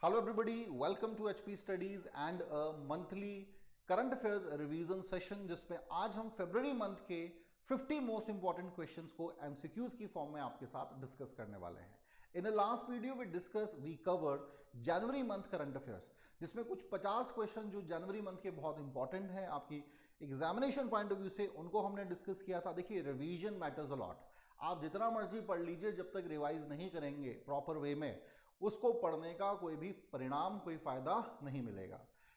Hello everybody, welcome to HP Studies and a monthly current affairs revision session जिसमें आज हम फरवरी month के 50 most important questions को MCQs की फॉर्म में आपके साथ डिस्कस करने वाले हैं। In the last video we cover January month current affairs जिसमें कुछ 50 क्वेश्चन जो जनवरी मंथ के बहुत इंपॉर्टेंट हैं आपकी एग्जामिनेशन पॉइंट ऑफ व्यू से, उनको हमने डिस्कस किया था। देखिए, रिवीजन मैटर्स अ लॉट। आप जितना मर्जी पढ़ लीजिए, जब तक रिवाइज नहीं करेंगे प्रॉपर वे में, उसको पढ़ने का कोई भी परिणाम, कोई फायदा नहीं मिलेगा।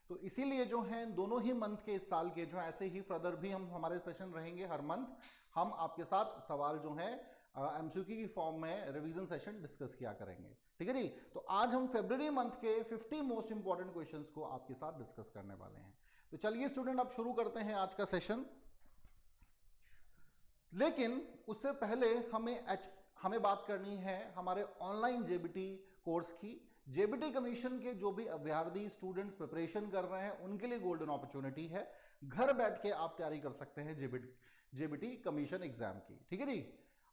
तो इसीलिए जो है दोनों ही मंथ के इस साल के जो ऐसे ही फर्दर भी हम हमारे सेशन रहेंगे। हर मंथ हम आपके साथ सवाल जो है एमसीक्यू की फॉर्म में रिवीजन सेशन डिस्कस किया करेंगे। ठीक है जी। तो आज हम फरवरी मंथ के 50 मोस्ट इंपॉर्टेंट क्वेश्चंस को आपके साथ डिस्कस करने वाले हैं। तो चलिए स्टूडेंट, अब शुरू करते हैं आज का सेशन। लेकिन उससे पहले हमें बात करनी है हमारे ऑनलाइन जेबीटी कोर्स की। जेबीटी कमीशन के जो भी अभ्यर्थी स्टूडेंट्स प्रिपरेशन कर रहे हैं, उनके लिए गोल्डन अपॉर्चुनिटी है। घर बैठ के आप तैयारी कर सकते हैं जेबीटी कमीशन एग्जाम की। ठीक है जी।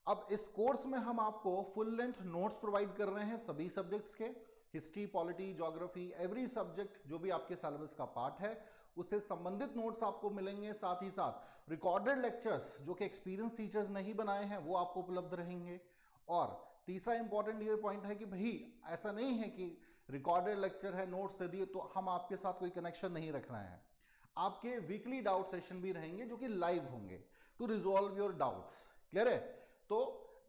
अब इस कोर्स में हम आपको फुल लेंथ नोट्स प्रोवाइड कर रहे हैं सभी सब्जेक्ट्स के, history, polity, geography, every subject जो भी आपके सिलेबस का पार्ट है उससे संबंधित नोट्स आपको मिलेंगे। साथ ही साथ रिकॉर्डेड लेक्चर्स जो कि एक्सपीरियंस टीचर्स नहीं बनाए हैं वो आपको उपलब्ध रहेंगे। और तीसरा इंपॉर्टेंट ये पॉइंट है कि भाई ऐसा नहीं है कि रिकॉर्डेड लेक्चर है, नोट्स दे दिए तो हम आपके साथ कोई कनेक्शन नहीं रख रहे हैं। आपके वीकली डाउट सेशन भी रहेंगे जो कि लाइव होंगे to resolve your doubts. Clear है? तो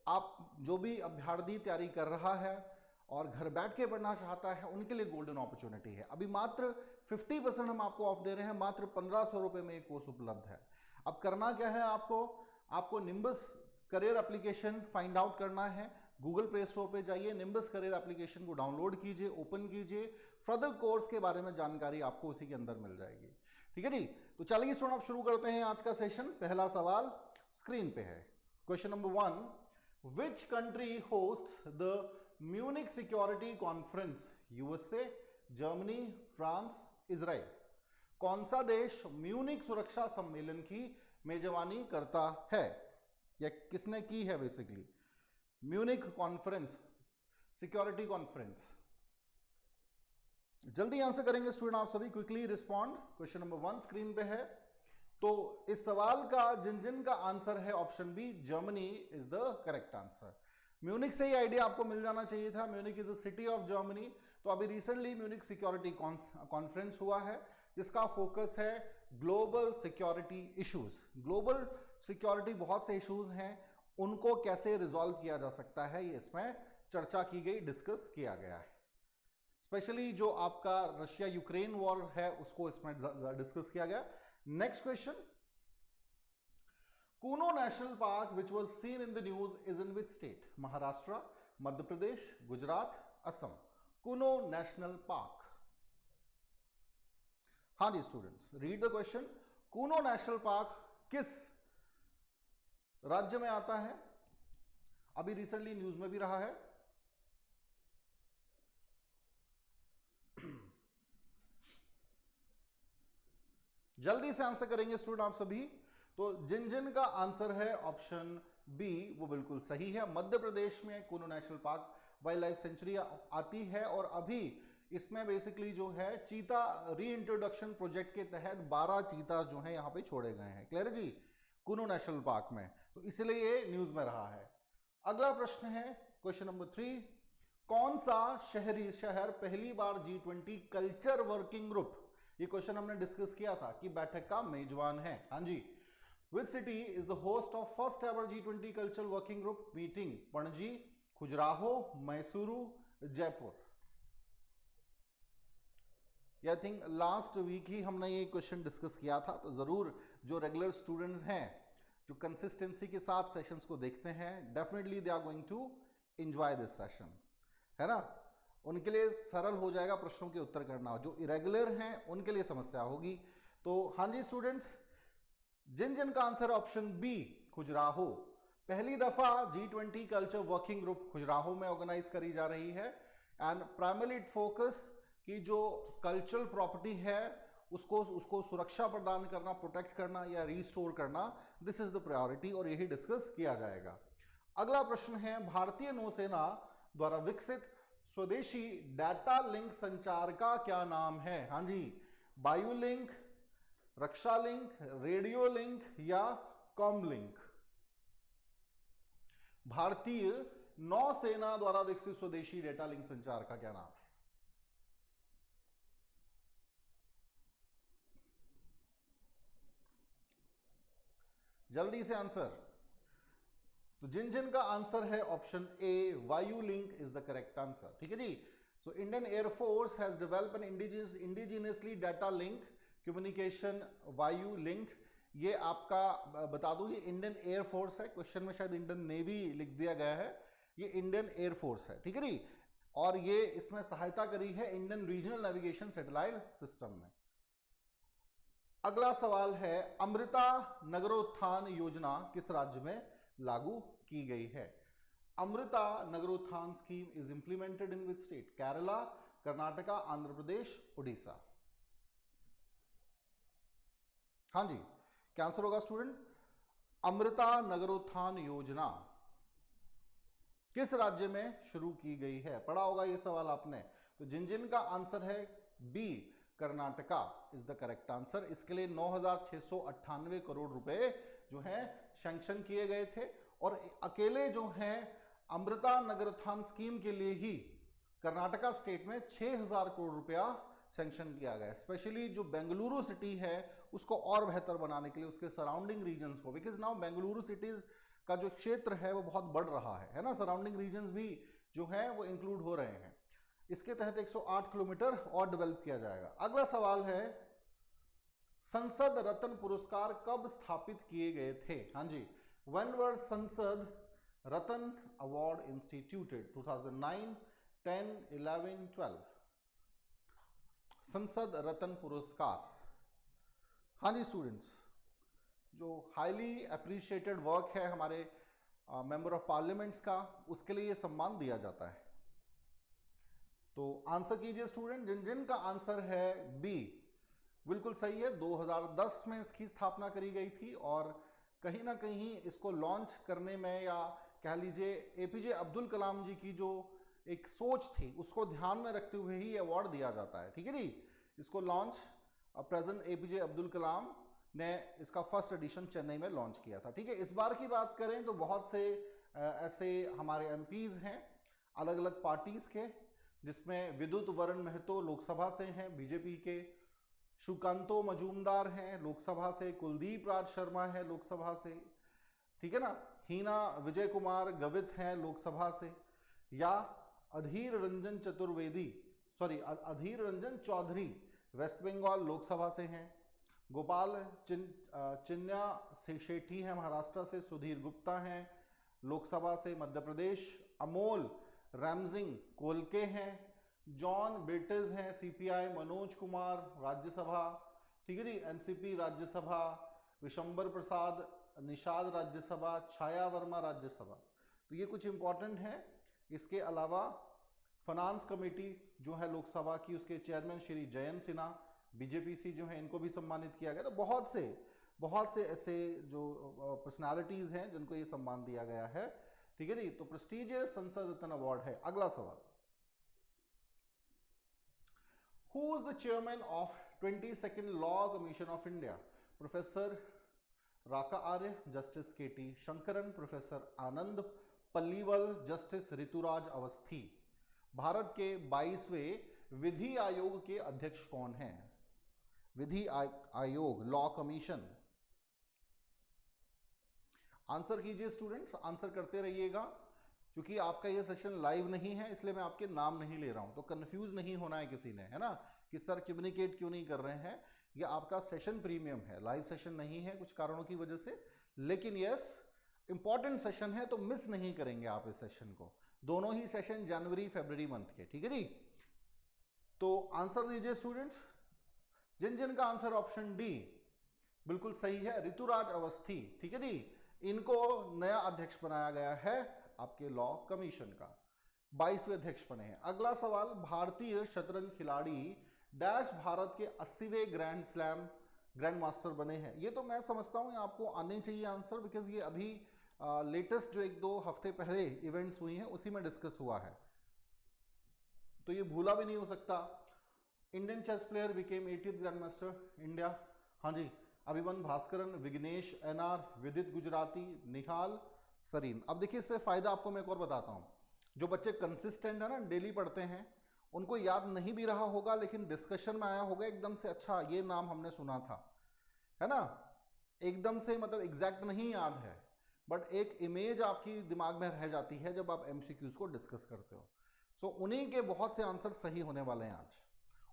आप जो भी अभ्यर्थी तैयारी कर रहा है और घर बैठ के पढ़ना चाहता है, उनके लिए गोल्डन अपॉर्चुनिटी है। अभी मात्र 50% हम आपको ऑफ दे रहे हैं, मात्र 1500 रुपए में एक कोर्स उपलब्ध है। अब करना क्या है, आपको nimbus career application find out करना है। गूगल प्ले स्टोर पे जाइए, निम्बस करियर एप्लीकेशन को डाउनलोड कीजिए, ओपन कीजिए। फर्दर कोर्स के बारे में जानकारी आपको उसी के अंदर मिल जाएगी। ठीक है जी। तो चलिए स्टूडेंट, आप शुरू करते हैं आज का सेशन। पहला सवाल स्क्रीन पे है। Question number 1, which country hosts the Munich security conference? USA, Germany, France, Israel. कौन सा देश म्यूनिक सुरक्षा सम्मेलन की मेजबानी करता है या किसने की है? Basically Munich conference, security conference. जल्दी आंसर करेंगे स्टूडेंट आप सभी, quickly respond. Question number 1 screen पे है। तो इस सवाल का जिन का आंसर है option B, Germany is the correct answer. Munich से ही आइडिया आपको मिल जाना चाहिए था। Munich is the city of Germany. तो अभी रिसेंटली म्यूनिक सिक्योरिटी कॉन्फ्रेंस हुआ है जिसका फोकस है global security issues. Global security बहुत से इश्यूज हैं, उनको कैसे रिजॉल्व किया जा सकता है, ये इसमें चर्चा की गई, डिस्कस किया गया है। स्पेशली जो आपका रशिया यूक्रेन वॉर है उसको इसमें डिस्कस किया गया। Next question, Kuno national park which was seen in the news is in which state? Maharashtra, Madhya Pradesh, Gujarat, Assam. Kuno national park. हाँ जी students, read the question. Kuno national park किस राज्य में आता है? अभी रिसेंटली न्यूज में भी रहा है। जल्दी से आंसर करेंगे स्टूडेंट आप सभी। तो जिन का आंसर है ऑप्शन बी वो बिल्कुल सही है। मध्य प्रदेश में Kuno national park wild life sanctuary आती है और अभी इसमें बेसिकली जो है चीता री इंट्रोडक्शन प्रोजेक्ट के तहत 12 चीता जो है यहां पे छोड़े गए हैं। क्लियर जी, कूनो नेशनल पार्क में, तो इसलिए ये न्यूज में रहा है। अगला प्रश्न है क्वेश्चन नंबर 3, कौन सा शहर पहली बार G20 कल्चर वर्किंग ग्रुप, ये क्वेश्चन हमने डिस्कस किया था, कि बैठक का मेजबान है? हाँ जी। Which city is the host of first ever G20 culture working group meeting? Panaji, Khajuraho, Mysuru, Jaipur. I think last week ही हमने ये क्वेश्चन डिस्कस किया था, तो जरूर जो रेगुलर स्टूडेंट्स हैं, जो कंसिस्टेंसी के साथ सेशंस को देखते हैं, definitely they are going to enjoy this session, है ना। उनके लिए सरल हो जाएगा प्रश्नों के उत्तर करना, जो इरेगुलर हैं उनके लिए समस्या होगी। तो हाँ जी स्टूडेंट्स, जिन का आंसर ऑप्शन बी, खुजराहो। पहली दफा G20 culture working group Khajuraho में ऑर्गेनाइज करी जा रही है एंड प्राइमरली इट फोकस कि जो कल्चरल प्रॉपर्टी है उसको सुरक्षा प्रदान करना, प्रोटेक्ट करना या रिस्टोर करना, दिस इज द प्रायोरिटी और यही डिस्कस किया जाएगा। अगला प्रश्न है, भारतीय नौसेना द्वारा विकसित स्वदेशी डाटा लिंक संचार का क्या नाम है? हाँ जी, वायु लिंक, रक्षा लिंक, रेडियो लिंक या कॉम लिंक? भारतीय नौसेना द्वारा विकसित स्वदेशी डेटा लिंक संचार का क्या नाम है? जल्दी से आंसर। तो जिन जिन का आंसर है option A, Vayu link is the correct answer. ठीक है जी। So Indian air force has developed an indigenously data link communication Vayu linked. ये आपका बता दूं, ये इंडियन एयरफोर्स है। क्वेश्चन में शायद इंडियन नेवी लिख दिया गया है, ये इंडियन एयरफोर्स है। ठीक है जी। और ये इसमें सहायता करी है Indian regional navigation satellite system में। अगला सवाल है, अमृता नगरोत्थान योजना किस राज्य में लागू की गई है? Amrita Nagarotthan scheme is implemented in which state? Kerala, Karnataka, Andhra Pradesh, Orissa? हाँ जी, क्या आंसर होगा स्टूडेंट? अमृता नगरोत्थान योजना किस राज्य में शुरू की गई है? पढ़ा होगा ये सवाल आपने। तो जिन जिन का आंसर है B, Karnataka is the correct answer. इसके लिए 9,698 करोड़ रुपए जो है सैंक्शन किए गए थे। और अकेले जो हैं अमृता नगरोत्थान स्कीम के लिए ही कर्नाटका स्टेट में 6,000 करोड़ रुपया सैंक्शन किया गया। स्पेशली जो बेंगलुरु सिटी है उसको और बेहतर बनाने के लिए, उसके सराउंडिंग रीजन्स को, बिकॉज नाउ बेंगलुरु सिटीज का जो क्षेत्र है वो बहुत बढ़ रहा है ना, सराउंडिंग रीजन्स भी जो है वो इंक्लूड हो रहे हैं। इसके तहत 108 किलोमीटर और डेवलप किया जाएगा। अगला सवाल है, संसद रत्न पुरस्कार कब स्थापित किए गए थे? हाँ जी, व्हेन वर संसद रत्न अवार्ड इंस्टीट्यूटेड? 2009, 10, 11, 12? संसद रत्न पुरस्कार, हाँ जी स्टूडेंट्स, जो हाईली अप्रिशिएटेड वर्क है हमारे मेंबर ऑफ पार्लियामेंट्स का, उसके लिए ये सम्मान दिया जाता है। तो आंसर कीजिए स्टूडेंट। जिन जिन का आंसर है बी बिल्कुल सही है। 2010 में इसकी स्थापना करी गई थी और कहीं ना कहीं इसको लॉन्च करने में, या कह लीजिए एपीजे अब्दुल कलाम जी की जो एक सोच थी उसको ध्यान में रखते हुए ही अवार्ड दिया जाता है। ठीक है जी। इसको लॉन्च प्रेसिडेंट एपीजे अब्दुल कलाम ने इसका फर्स्ट एडिशन चेन्नई में लॉन्च किया था। ठीक है। इस बार की बात करें तो बहुत से ऐसे हमारे एमपीज हैं अलग अलग पार्टीज के, जिसमें विद्युत वरण महतो लोकसभा से हैं बीजेपी के, सुकांतो मजूमदार हैं लोकसभा से, कुलदीप राज शर्मा है लोकसभा से, ठीक है ना, हीना विजय कुमार गवित हैं लोकसभा से, या अधीर रंजन अधीर रंजन चौधरी वेस्ट बंगाल लोकसभा से हैं, गोपाल चिन्या शेट्टी हैं महाराष्ट्र से, सुधीर गुप्ता हैं लोकसभा से मध्य प्रदेश, अमोल रैमजिंग कोलके हैं, जॉन बेटिज हैं सीपीआई, मनोज कुमार राज्यसभा, ठीक है जी, एनसीपी राज्यसभा, विशंबर प्रसाद निषाद राज्यसभा, छाया वर्मा राज्यसभा। तो ये कुछ इंपॉर्टेंट है। इसके अलावा फाइनेंस कमेटी जो है लोकसभा की, उसके चेयरमैन श्री जयंत सिन्हा बीजेपी से जो है, इनको भी सम्मानित किया गया। तो बहुत से ऐसे जो पर्सनालिटीज हैं जिनको ये सम्मान दिया गया है। ठीक है जी। तो प्रेस्टीजियस संसद रत्न अवार्ड है। अगला सवाल, who is the chairman of 22nd law commission of India? Professor Raka Arya, justice KT Shankaran, professor Anand Palliwal, justice Rituraj Awasthi. Bharat के 22वें विधि आयोग के अध्यक्ष कौन हैं? विधि आयोग, लॉ कमीशन। आंसर कीजिए स्टूडेंट्स, आंसर करते रहिएगा। क्योंकि आपका ये सेशन लाइव नहीं है इसलिए मैं आपके नाम नहीं ले रहा हूं, तो कंफ्यूज नहीं होना है किसी ने, है ना, कि सर कम्युनिकेट क्यों नहीं कर रहे हैं। ये आपका सेशन प्रीमियम है, लाइव सेशन नहीं है कुछ कारणों की वजह से, लेकिन यस इंपॉर्टेंट सेशन है तो मिस नहीं करेंगे आप इस सेशन को। दोनों ही सेशन जनवरी फरवरी मंथ के। ठीक है जी। तो आंसर दीजिए स्टूडेंट्स। जिन जिन का आंसर ऑप्शन डी बिल्कुल सही है, ऋतुराज अवस्थी, ठीक है जी, इनको नया अध्यक्ष बनाया गया है आपके लॉ कमीशन का। 22वें अध्यक्ष बने हैं। अगला सवाल, भारतीय शतरंज खिलाड़ी डैश भारत के 80वें ग्रैंड स्लैम ग्रैंड मास्टर बने हैं। ये तो मैं समझता हूँ आपको आने चाहिए आंसर, बिकॉज ये अभी लेटेस्ट जो 1-2 हफ्ते पहले इवेंट्स हुई हैं उसी में डिस्कस हुआ है। तो ये भूला भी नहीं हो सकता। Indian chess player became 80th grandmaster India, हाँ जी, अभिमन भास्करन, विघ्नेश एनआर, विदित गुजराती, निहाल सरीन। अब देखिए इससे फायदा आपको मैं एक और बताता हूँ, जो बच्चे कंसिस्टेंट है ना, डेली पढ़ते हैं, उनको याद नहीं भी रहा होगा लेकिन डिस्कशन में आया होगा एकदम से, अच्छा ये नाम हमने सुना था, है ना, एकदम से मतलब एग्जैक्ट नहीं याद है, बट एक इमेज आपकी दिमाग में रह जाती है जब आप एमसीक्यूज को डिस्कस करते हो। सो उन्हीं के बहुत से आंसर सही होने वाले हैं आज,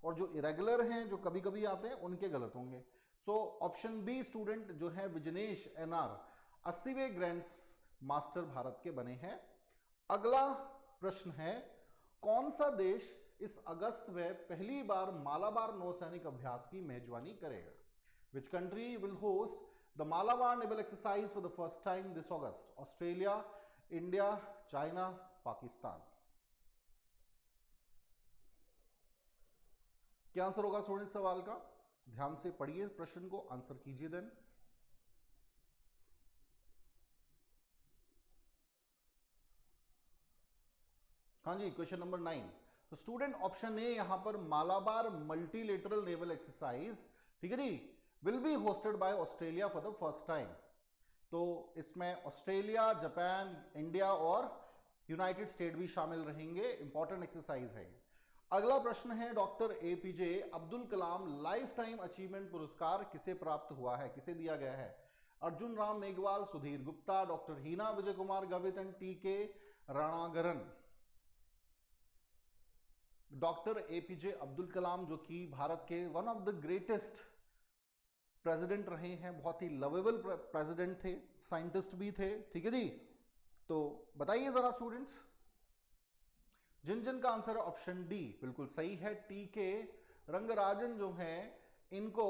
और जो इरेगुलर हैं, जो कभी कभी आते हैं, उनके गलत होंगे। सो ऑप्शन बी स्टूडेंट जो है business NR 80वें grand master Bharat के बने हैं। अगला प्रश्न है, कौन सा देश इस अगस्त में पहली बार मालाबार नौसैनिक अभ्यास की मेजबानी करेगा? Which country will host the Malabar naval exercise for the first time this August? Australia, India, China, Pakistan. क्या आंसर होगा स्टूडेंट इस सवाल का? ध्यान से पढ़िए प्रश्न को, आंसर कीजिए देन। हाँ जी, क्वेश्चन नंबर 9। तो स्टूडेंट ऑप्शन ए यहां पर मालाबार मल्टीलेटरल नेवल एक्सरसाइज, ठीक है जी, will be hosted by Australia for the first time. तो इसमें ऑस्ट्रेलिया, जापान, इंडिया और यूनाइटेड स्टेट भी शामिल रहेंगे। इंपॉर्टेंट एक्सरसाइज है। अगला प्रश्न है, doctor APJ Abdul Kalam life time achievement पुरस्कार किसे प्राप्त हुआ है, किसे दिया गया है? Arjun Ram Meghwal, Sudhir Gupta, doctor Heena Vijay Kumar Gavit and TK Ranagaran. Doctor APJ Abdul Kalam जो कि भारत के one of the greatest president रहे हैं, बहुत ही लवेबल प्रेसिडेंट थे, साइंटिस्ट भी थे, ठीक है जी। तो बताइए जरा स्टूडेंट्स, जिन जिन का आंसर है ऑप्शन डी बिल्कुल सही है। टीके रंगराजन जो हैं, इनको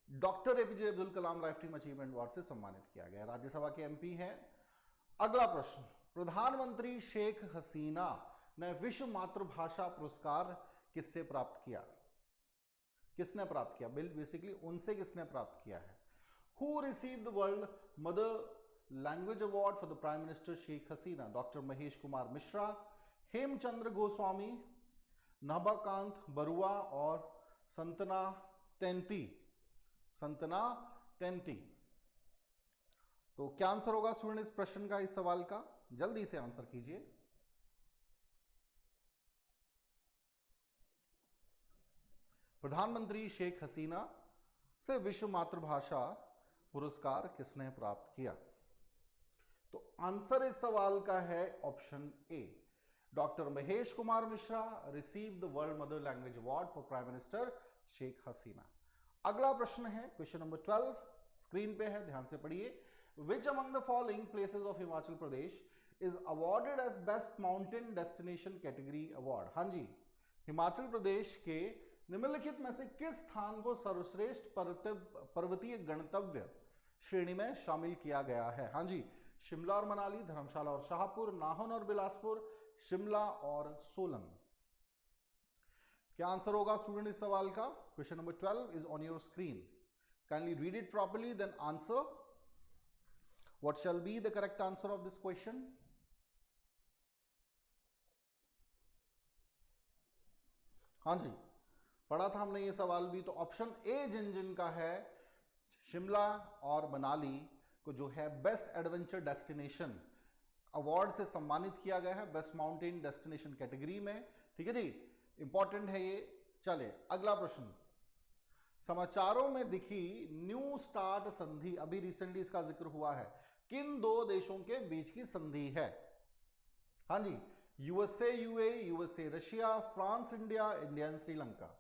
doctor APJ Abdul Kalam life time achievement award से सम्मानित किया गया, राज्यसभा के एमपी हैं। अगला प्रश्न, प्रधानमंत्री शेख हसीना ने विश्व मातृभाषा पुरस्कार किससे प्राप्त किया? किसने प्राप्त किया? बेसिकली उनसे किसने प्राप्त किया है? Who receive the world mother language award for the prime minister Sheikh Hasina? Doctor Mahesh Kumar Mishra, Hemchandra Goswami, Nabhakant Barua और संतना तेंती। संतना तेंती। तो क्या आंसर होगा स्टूडेंट इस प्रश्न का, इस सवाल का? जल्दी से आंसर कीजिए। प्रधानमंत्री शेख हसीना से विश्व मातृभाषा पुरस्कार किसने प्राप्त किया? तो आंसर इस सवाल का है option A, doctor Mahesh Kumar Mishra receive the world mother language award for prime minister Sheikh Hasina. अगला प्रश्न है क्वेश्चन नंबर 12, स्क्रीन पे है, ध्यान से पढ़िए। Which among the following places of Himachal Pradesh is awarded as best mountain destination category award? हाँ जी, हिमाचल प्रदेश के निम्नलिखित में से किस स्थान को सर्वश्रेष्ठ पर्वतीय गणतव्य श्रेणी में शामिल किया गया है? हाँ जी, शिमला और मनाली, धर्मशाला और शाहपुर, नाहन और बिलासपुर, शिमला और सोलन। क्या आंसर होगा स्टूडेंट इस सवाल का? Question number 12 is on your screen, kindly read it properly then answer. What shall be the correct answer of this question? हाँ जी, पढ़ा था हमने ये सवाल भी। तो ऑप्शन ए जिन जिन का है, शिमला और मनाली को जो है बेस्ट एडवेंचर डेस्टिनेशन अवार्ड से सम्मानित किया गया है, बेस्ट माउंटेन डेस्टिनेशन कैटेगरी में, ठीक है जी, इंपॉर्टेंट है ये। चले अगला प्रश्न, समाचारों में दिखी न्यू स्टार्ट संधि, अभी रिसेंटली इसका जिक्र हुआ है, किन दो देशों के बीच की संधि है? हाँ जी, USA UAE, USA Russia, France India, India and Sri Lanka.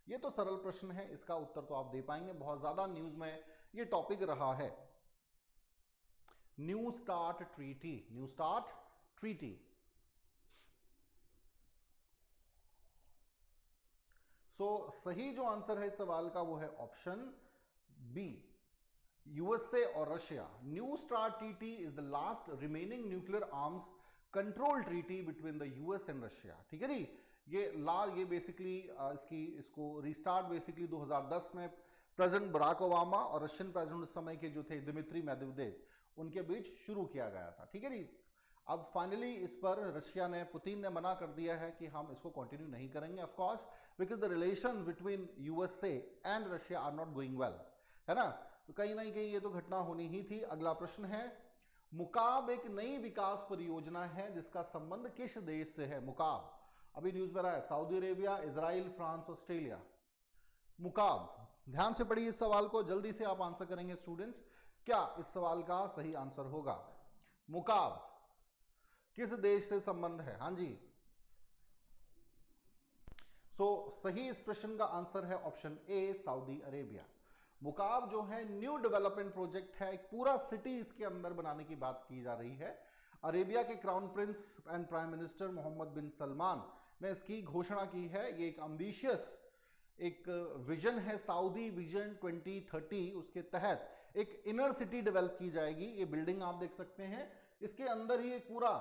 ये तो सरल प्रश्न है, इसका उत्तर तो आप दे पाएंगे, बहुत ज्यादा न्यूज में ये टॉपिक रहा है। New START treaty, New START treaty. So सही जो आंसर है इस सवाल का वो है ऑप्शन बी, यूएसए और Russia. New START treaty is the last remaining nuclear arms control treaty between the US and Russia, ठीक है जी। ये बेसिकली इसको रिस्टार्ट बेसिकली 2010 में प्रेसिडेंट बराक ओबामा और रशियन प्रेसिडेंट उस समय के जो थे दिमित्री मेदवेदेव, उनके बीच शुरू किया गया था, ठीक है जी। अब फाइनली इस पर रशिया ने, पुतिन ने मना कर दिया है कि हम इसको कंटिन्यू नहीं करेंगे, of course because the relation between USA and Russia are not going well, है ना। तो कहीं ना कहीं ये तो घटना होनी ही थी। अगला प्रश्न है, मुकाब एक नई विकास परियोजना है जिसका संबंध किस देश से है? मुकाब अभी न्यूज में रहा है, Saudi Arabia, Israel, France, Australia. Mukaab, ध्यान से पढ़िए इस सवाल को, जल्दी से आप आंसर करेंगे स्टूडेंट्स। क्या इस सवाल का सही आंसर होगा? मुकाब किस देश से संबंध है? हाँ जी, सही इस प्रश्न का आंसर है ऑप्शन ए, सऊदी अरेबिया। मुकाब जो है न्यू डेवलपमेंट प्रोजेक्ट है, एक पूरा सिटी इसके अंदर बनाने की बात की जा रही है। अरेबिया के crown prince and prime minister Mohammed bin Salman ने इसकी घोषणा की है। ये एक एम्बिशियस एक विजन है, सऊदी विजन 2030, उसके तहत एक इनर सिटी डेवलप की जाएगी। ये बिल्डिंग आप देख सकते हैं, इसके अंदर ही एक पूरा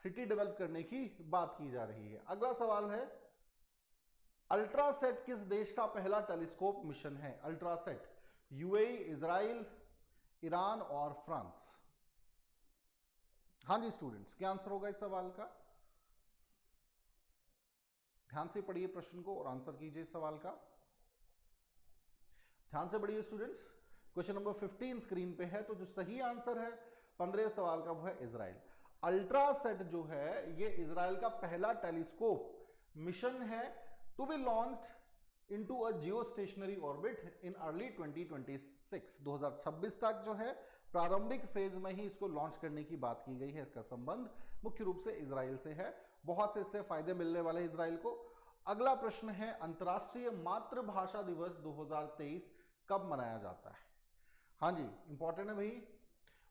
सिटी डेवलप करने की बात की जा रही है। अगला सवाल है, अल्ट्रासेट किस देश का पहला टेलीस्कोप मिशन है? अल्ट्रासेट, यूएई, इजराइल, ईरान और फ्रांस। हाँ जी स्टूडेंट्स, क्या आंसर होगा इस सवाल का? ध्यान से पढ़िए प्रश्न को और आंसर कीजिए इस सवाल का। ध्यान से पढ़िए स्टूडेंट्स, क्वेश्चन नंबर 15 स्क्रीन पे है। तो जो सही आंसर है 15 सवाल का वो है इजराइल। अल्ट्रासेट जो है ये इजराइल का पहला टेलीस्कोप मिशन है to be launched into a geostationary orbit in early 2026। 2026 तक जो है प्रारंभिक फेज में ही इसको लॉन्च करने की बात की गई है। इसका संबंध मुख्य रूप से इजराइल से है, बहुत से इससे फायदे मिलने वाले इजराइल को। अगला प्रश्न है, अंतर्राष्ट्रीय मातृभाषा दिवस 2023 कब मनाया जाता है? हाँ जी, इंपॉर्टेंट है भाई।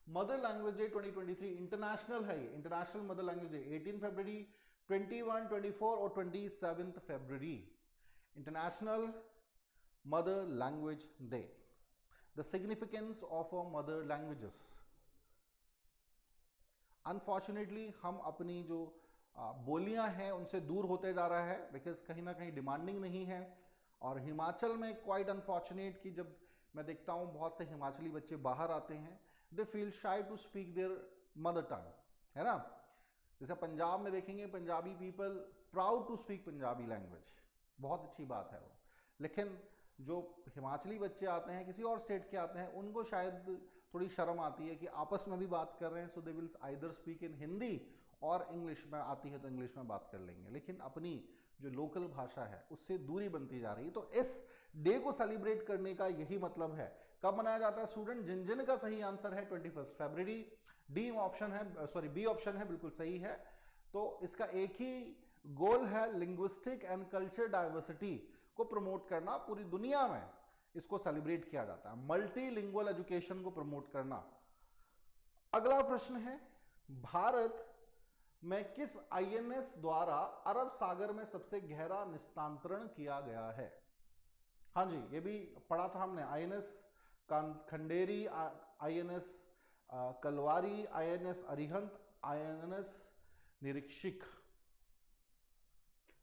मदर लैंग्वेज डे 2023 इंटरनेशनल है, ये इंटरनेशनल मदर लैंग्वेज डे 18 फरवरी, 21, 24 और 27 फरवरी, international mother language day. The significance of a mother languages. Unfortunately हम अपनी जो बोलियां हैं उनसे दूर होते जा रहा है, बिकॉज कहीं ना कहीं डिमांडिंग नहीं है। और हिमाचल में क्वाइट अनफॉर्चुनेट कि जब मैं देखता हूँ बहुत से हिमाचली बच्चे बाहर आते हैं, they feel shy to speak their mother tongue, है ना। जैसे पंजाब में देखेंगे, Punjabi people proud to speak Punjabi language, बहुत अच्छी बात है वो। लेकिन जो हिमाचली बच्चे आते हैं, किसी और स्टेट के आते हैं, उनको शायद थोड़ी शर्म आती है कि आपस में भी बात कर रहे हैं, so they will either speak in Hindi और इंग्लिश में आती है तो इंग्लिश में बात कर लेंगे, लेकिन अपनी जो लोकल भाषा है उससे दूरी बनती जा रही है। तो इस डे को सेलिब्रेट करने का यही मतलब है। कब मनाया जाता है स्टूडेंट? जिन जिन का सही आंसर है 21 फरवरी। डी ऑप्शन है, सॉरी बी ऑप्शन है, बिल्कुल सही है। तो इसका एक ही गोल है, लिंग्विस्टिक एंड कल्चर डाइवर्सिटी को प्रमोट करना। पूरी दुनिया में इसको सेलिब्रेट किया जाता है, मल्टीलिंगुअल एजुकेशन को प्रमोट करना। अगला प्रश्न है, भारत में किस आईएनएस द्वारा अरब सागर में सबसे गहरा निस्तांतरण किया गया है? हाँ जी, ये भी पढ़ा था हमने। INS Khanderi, INS Kalwari, INS Arihant, INS निरीक्षक।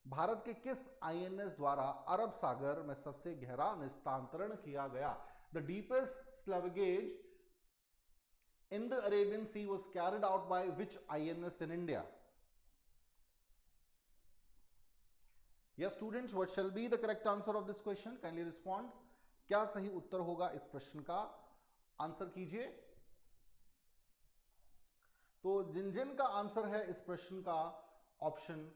भारत के किस आईएनएस द्वारा अरब सागर में सबसे गहरा निस्तांतरण किया गया? The deepest salvage in the Arabian Sea was carried out by which INS in India? Yes students, what shall be the correct answer of this question? Kindly respond. क्या सही उत्तर होगा इस प्रश्न का? आंसर कीजिए। तो जिन जिन का आंसर है इस प्रश्न का ऑप्शन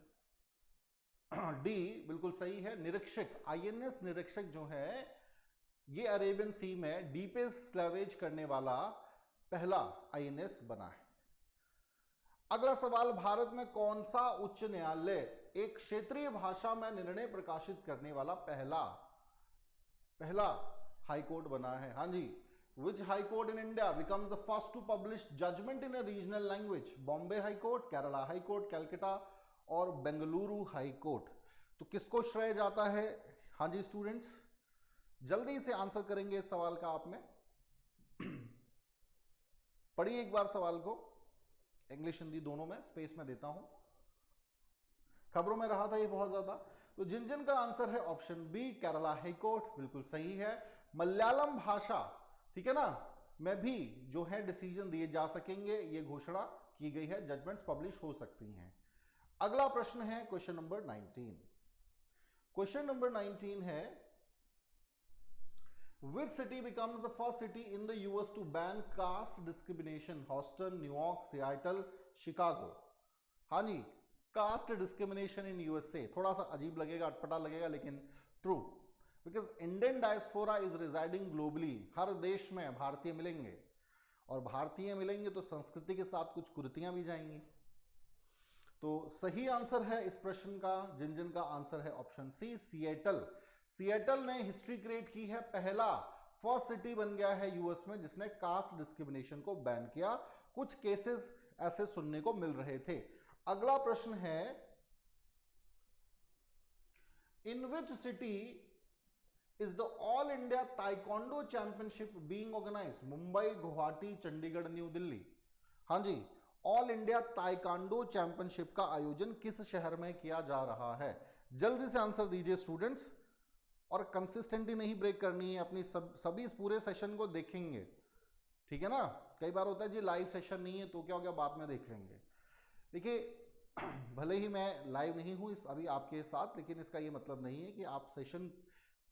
डी बिल्कुल सही है, निरीक्षक। आईएनएस निरीक्षक जो है ये अरेबियन सी में डीपेस्ट स्लैवेज करने वाला पहला आईएनएस बना है। अगला सवाल, भारत में कौन सा उच्च न्यायालय एक क्षेत्रीय भाषा में निर्णय प्रकाशित करने वाला पहला हाईकोर्ट बना है? हाँ जी, which high court in India becomes the first to publish judgement in a regional language? Bombay high court, Kerala high court, Calcutta और बेंगलुरु हाईकोर्ट। तो किसको श्रेय जाता है? हाँ जी स्टूडेंट्स, जल्दी से आंसर करेंगे इस सवाल का। आप में पढ़िए एक बार सवाल को, इंग्लिश हिंदी दोनों में स्पेस में देता हूं, खबरों में रहा था ये बहुत ज्यादा। तो जिन जिन का आंसर है ऑप्शन बी, केरला हाईकोर्ट, बिल्कुल सही है। मलयालम भाषा, ठीक है ना, में भी जो है डिसीजन दिए जा सकेंगे, ये घोषणा की गई है, जजमेंट्स पब्लिश हो सकती हैं। अगला प्रश्न है क्वेश्चन नंबर 19। क्वेश्चन नंबर 19 है Which city becomes the first city in the US to ban caste discrimination? Houston, New York, Seattle, Chicago. हाँ जी, कास्ट डिस्क्रिमिनेशन इन यूएसए। थोड़ा सा अजीब लगेगा, अटपटा लगेगा, लेकिन true, because Indian diaspora is residing globally. हर देश में भारतीय मिलेंगे, और भारतीय मिलेंगे तो संस्कृति के साथ कुछ कुरीतियां भी जाएंगी। तो सही आंसर है इस प्रश्न का, जिन का आंसर है ऑप्शन सी, सिएटल। सिएटल ने हिस्ट्री क्रिएट की है, पहला फर्स्ट सिटी बन गया है यूएस में जिसने कास्ट डिस्क्रिमिनेशन को बैन किया। कुछ केसेस ऐसे सुनने को मिल रहे थे। अगला प्रश्न है, in which city is the all India taekwondo championship being organised? Mumbai, Guwahati, Chandigarh, New Delhi. हाँ जी, ऑल इंडिया ताइक्वांडो चैंपियनशिप का आयोजन किस शहर में किया जा रहा है? जल्दी से आंसर दीजिए स्टूडेंट्स, और कंसिस्टेंटली नहीं ब्रेक करनी है अपनी। सभी इस पूरे सेशन को देखेंगे, ठीक है ना? कई बार होता है जी लाइव सेशन नहीं है तो क्या हो गया, बाद में देख लेंगे। देखिए भले ही मैं लाइव नहीं हूं इस अभी आपके साथ, लेकिन इसका ये मतलब नहीं है कि आप सेशन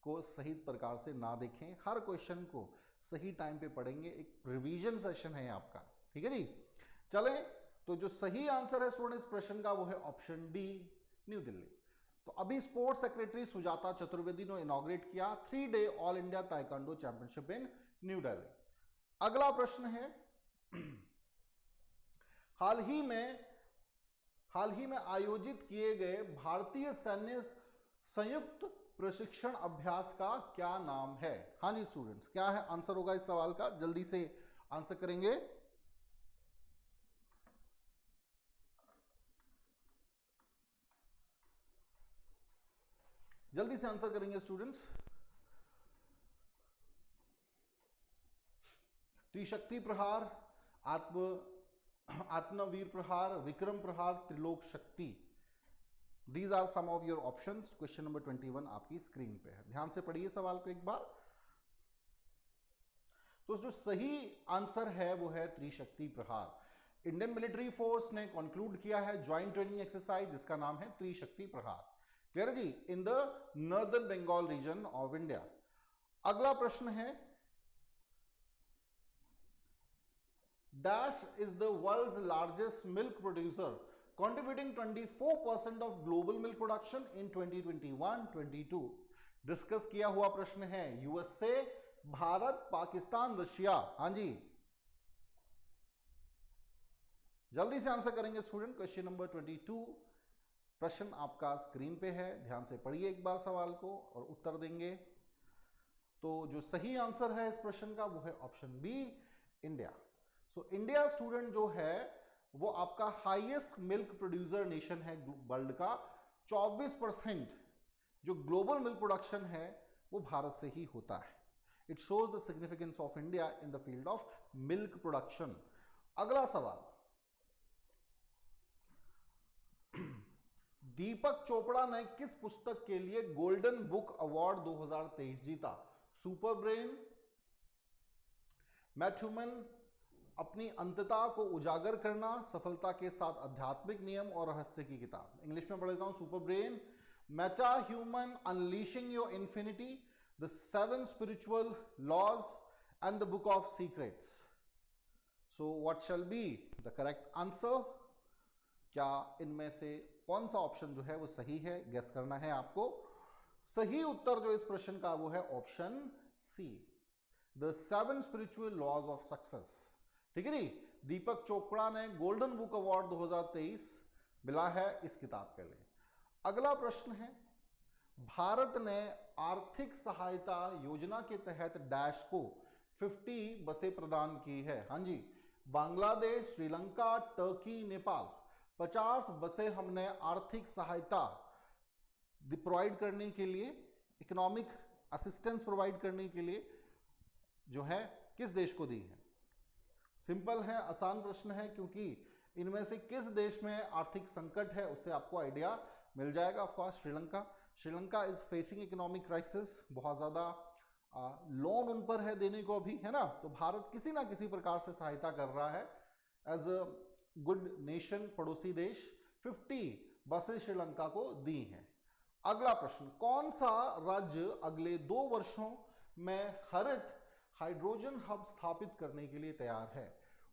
को सही प्रकार से ना देखें। हर क्वेश्चन को सही टाइम पे पढ़ेंगे, एक रिवीजन सेशन है आपका, ठीक है जी। चलें, तो जो सही आंसर है स्टूडेंट इस प्रश्न का वो है ऑप्शन डी, न्यू दिल्ली। तो अभी स्पोर्ट्स सेक्रेटरी सुजाता चतुर्वेदी ने इनॉग्रेट किया 3 day all India taekwondo championship इन न्यू दिल्ली। अगला प्रश्न है, हाल ही में आयोजित किए गए भारतीय सैन्य संयुक्त प्रशिक्षण अभ्यास का क्या नाम है? हाँ जी स्टूडेंट्स, क्या है आंसर होगा इस सवाल का? जल्दी से आंसर करेंगे। जल्दी से आंसर करेंगे स्टूडेंट्स। त्रिशक्ति प्रहार, आत्मवीर प्रहार, विक्रम प्रहार, त्रिलोक शक्ति। These are some of your options. Question number 21 आपकी स्क्रीन पे है, ध्यान से पढ़िए सवाल को एक बार। तो जो सही आंसर है वो है त्रिशक्ति प्रहार। इंडियन मिलिट्री फोर्स ने कंक्लूड किया है ज्वाइंट ट्रेनिंग एक्सरसाइज जिसका नाम है त्रिशक्ति प्रहार। क्लियर जी, in the northern Bengal region of India. अगला प्रश्न है, dash is the world's largest milk producer contributing 24% of global milk production in 2021-22। Discuss किया हुआ प्रश्न है, यूएसए, भारत, पाकिस्तान, रशिया। हाँ जी, जल्दी से आंसर करेंगे स्टूडेंट। क्वेश्चन नंबर 22 प्रश्न आपका स्क्रीन पे है, ध्यान से पढ़िए एक बार सवाल को और उत्तर देंगे। तो जो सही आंसर है इस प्रश्न का वो है option B, India. So India student जो है वो आपका हाईएस्ट मिल्क प्रोड्यूसर नेशन है वर्ल्ड का। 24% जो ग्लोबल मिल्क प्रोडक्शन है वो भारत से ही होता है। It shows the significance of India in the field of milk production. अगला सवाल, दीपक चोपड़ा ने किस पुस्तक के लिए गोल्डन बुक अवार्ड 2023 जीता? सुपर ब्रेन, मैथ्यूमन, अपनी अंतता को उजागर करना, सफलता के साथ आध्यात्मिक नियम और रहस्य की किताब। इंग्लिश में पढ़ देता हूं, super brain, meta human, unleashing your infinity, the 7 spiritual laws and the book of secrets. So what shall be the correct answer? क्या इनमें से कौन सा ऑप्शन जो है वो सही है, गेस करना है आपको। सही उत्तर जो इस प्रश्न का वो है option C, the 7 spiritual laws of success. ठीक है जी, दीपक चोपड़ा ने गोल्डन बुक अवार्ड 2023 मिला है इस किताब के लिए। अगला प्रश्न है, भारत ने आर्थिक सहायता योजना के तहत डैश को 50 बसें प्रदान की है। हाँ जी, बांग्लादेश, श्रीलंका, टर्की, नेपाल। 50 बसें हमने आर्थिक सहायता प्रोवाइड करने के लिए, इकोनॉमिक असिस्टेंस प्रोवाइड करने के लिए जो है किस देश को दी है? सिंपल है, आसान प्रश्न है, क्योंकि इनमें से किस देश में आर्थिक संकट है उससे आपको आइडिया मिल जाएगा। Of course Sri Lanka. Sri Lanka is facing economic crisis, बहुत ज़्यादा लोन उन पर है देने को अभी, है ना। तो भारत किसी ना किसी प्रकार से सहायता कर रहा है एज गुड नेशन पड़ोसी देश, 50 बसें श्रीलंका को दी हैं। अगला प्रश्न, कौन सा राज्य अगले 2 वर्षों में हरित हाइड्रोजन हब स्थापित करने के लिए तैयार है?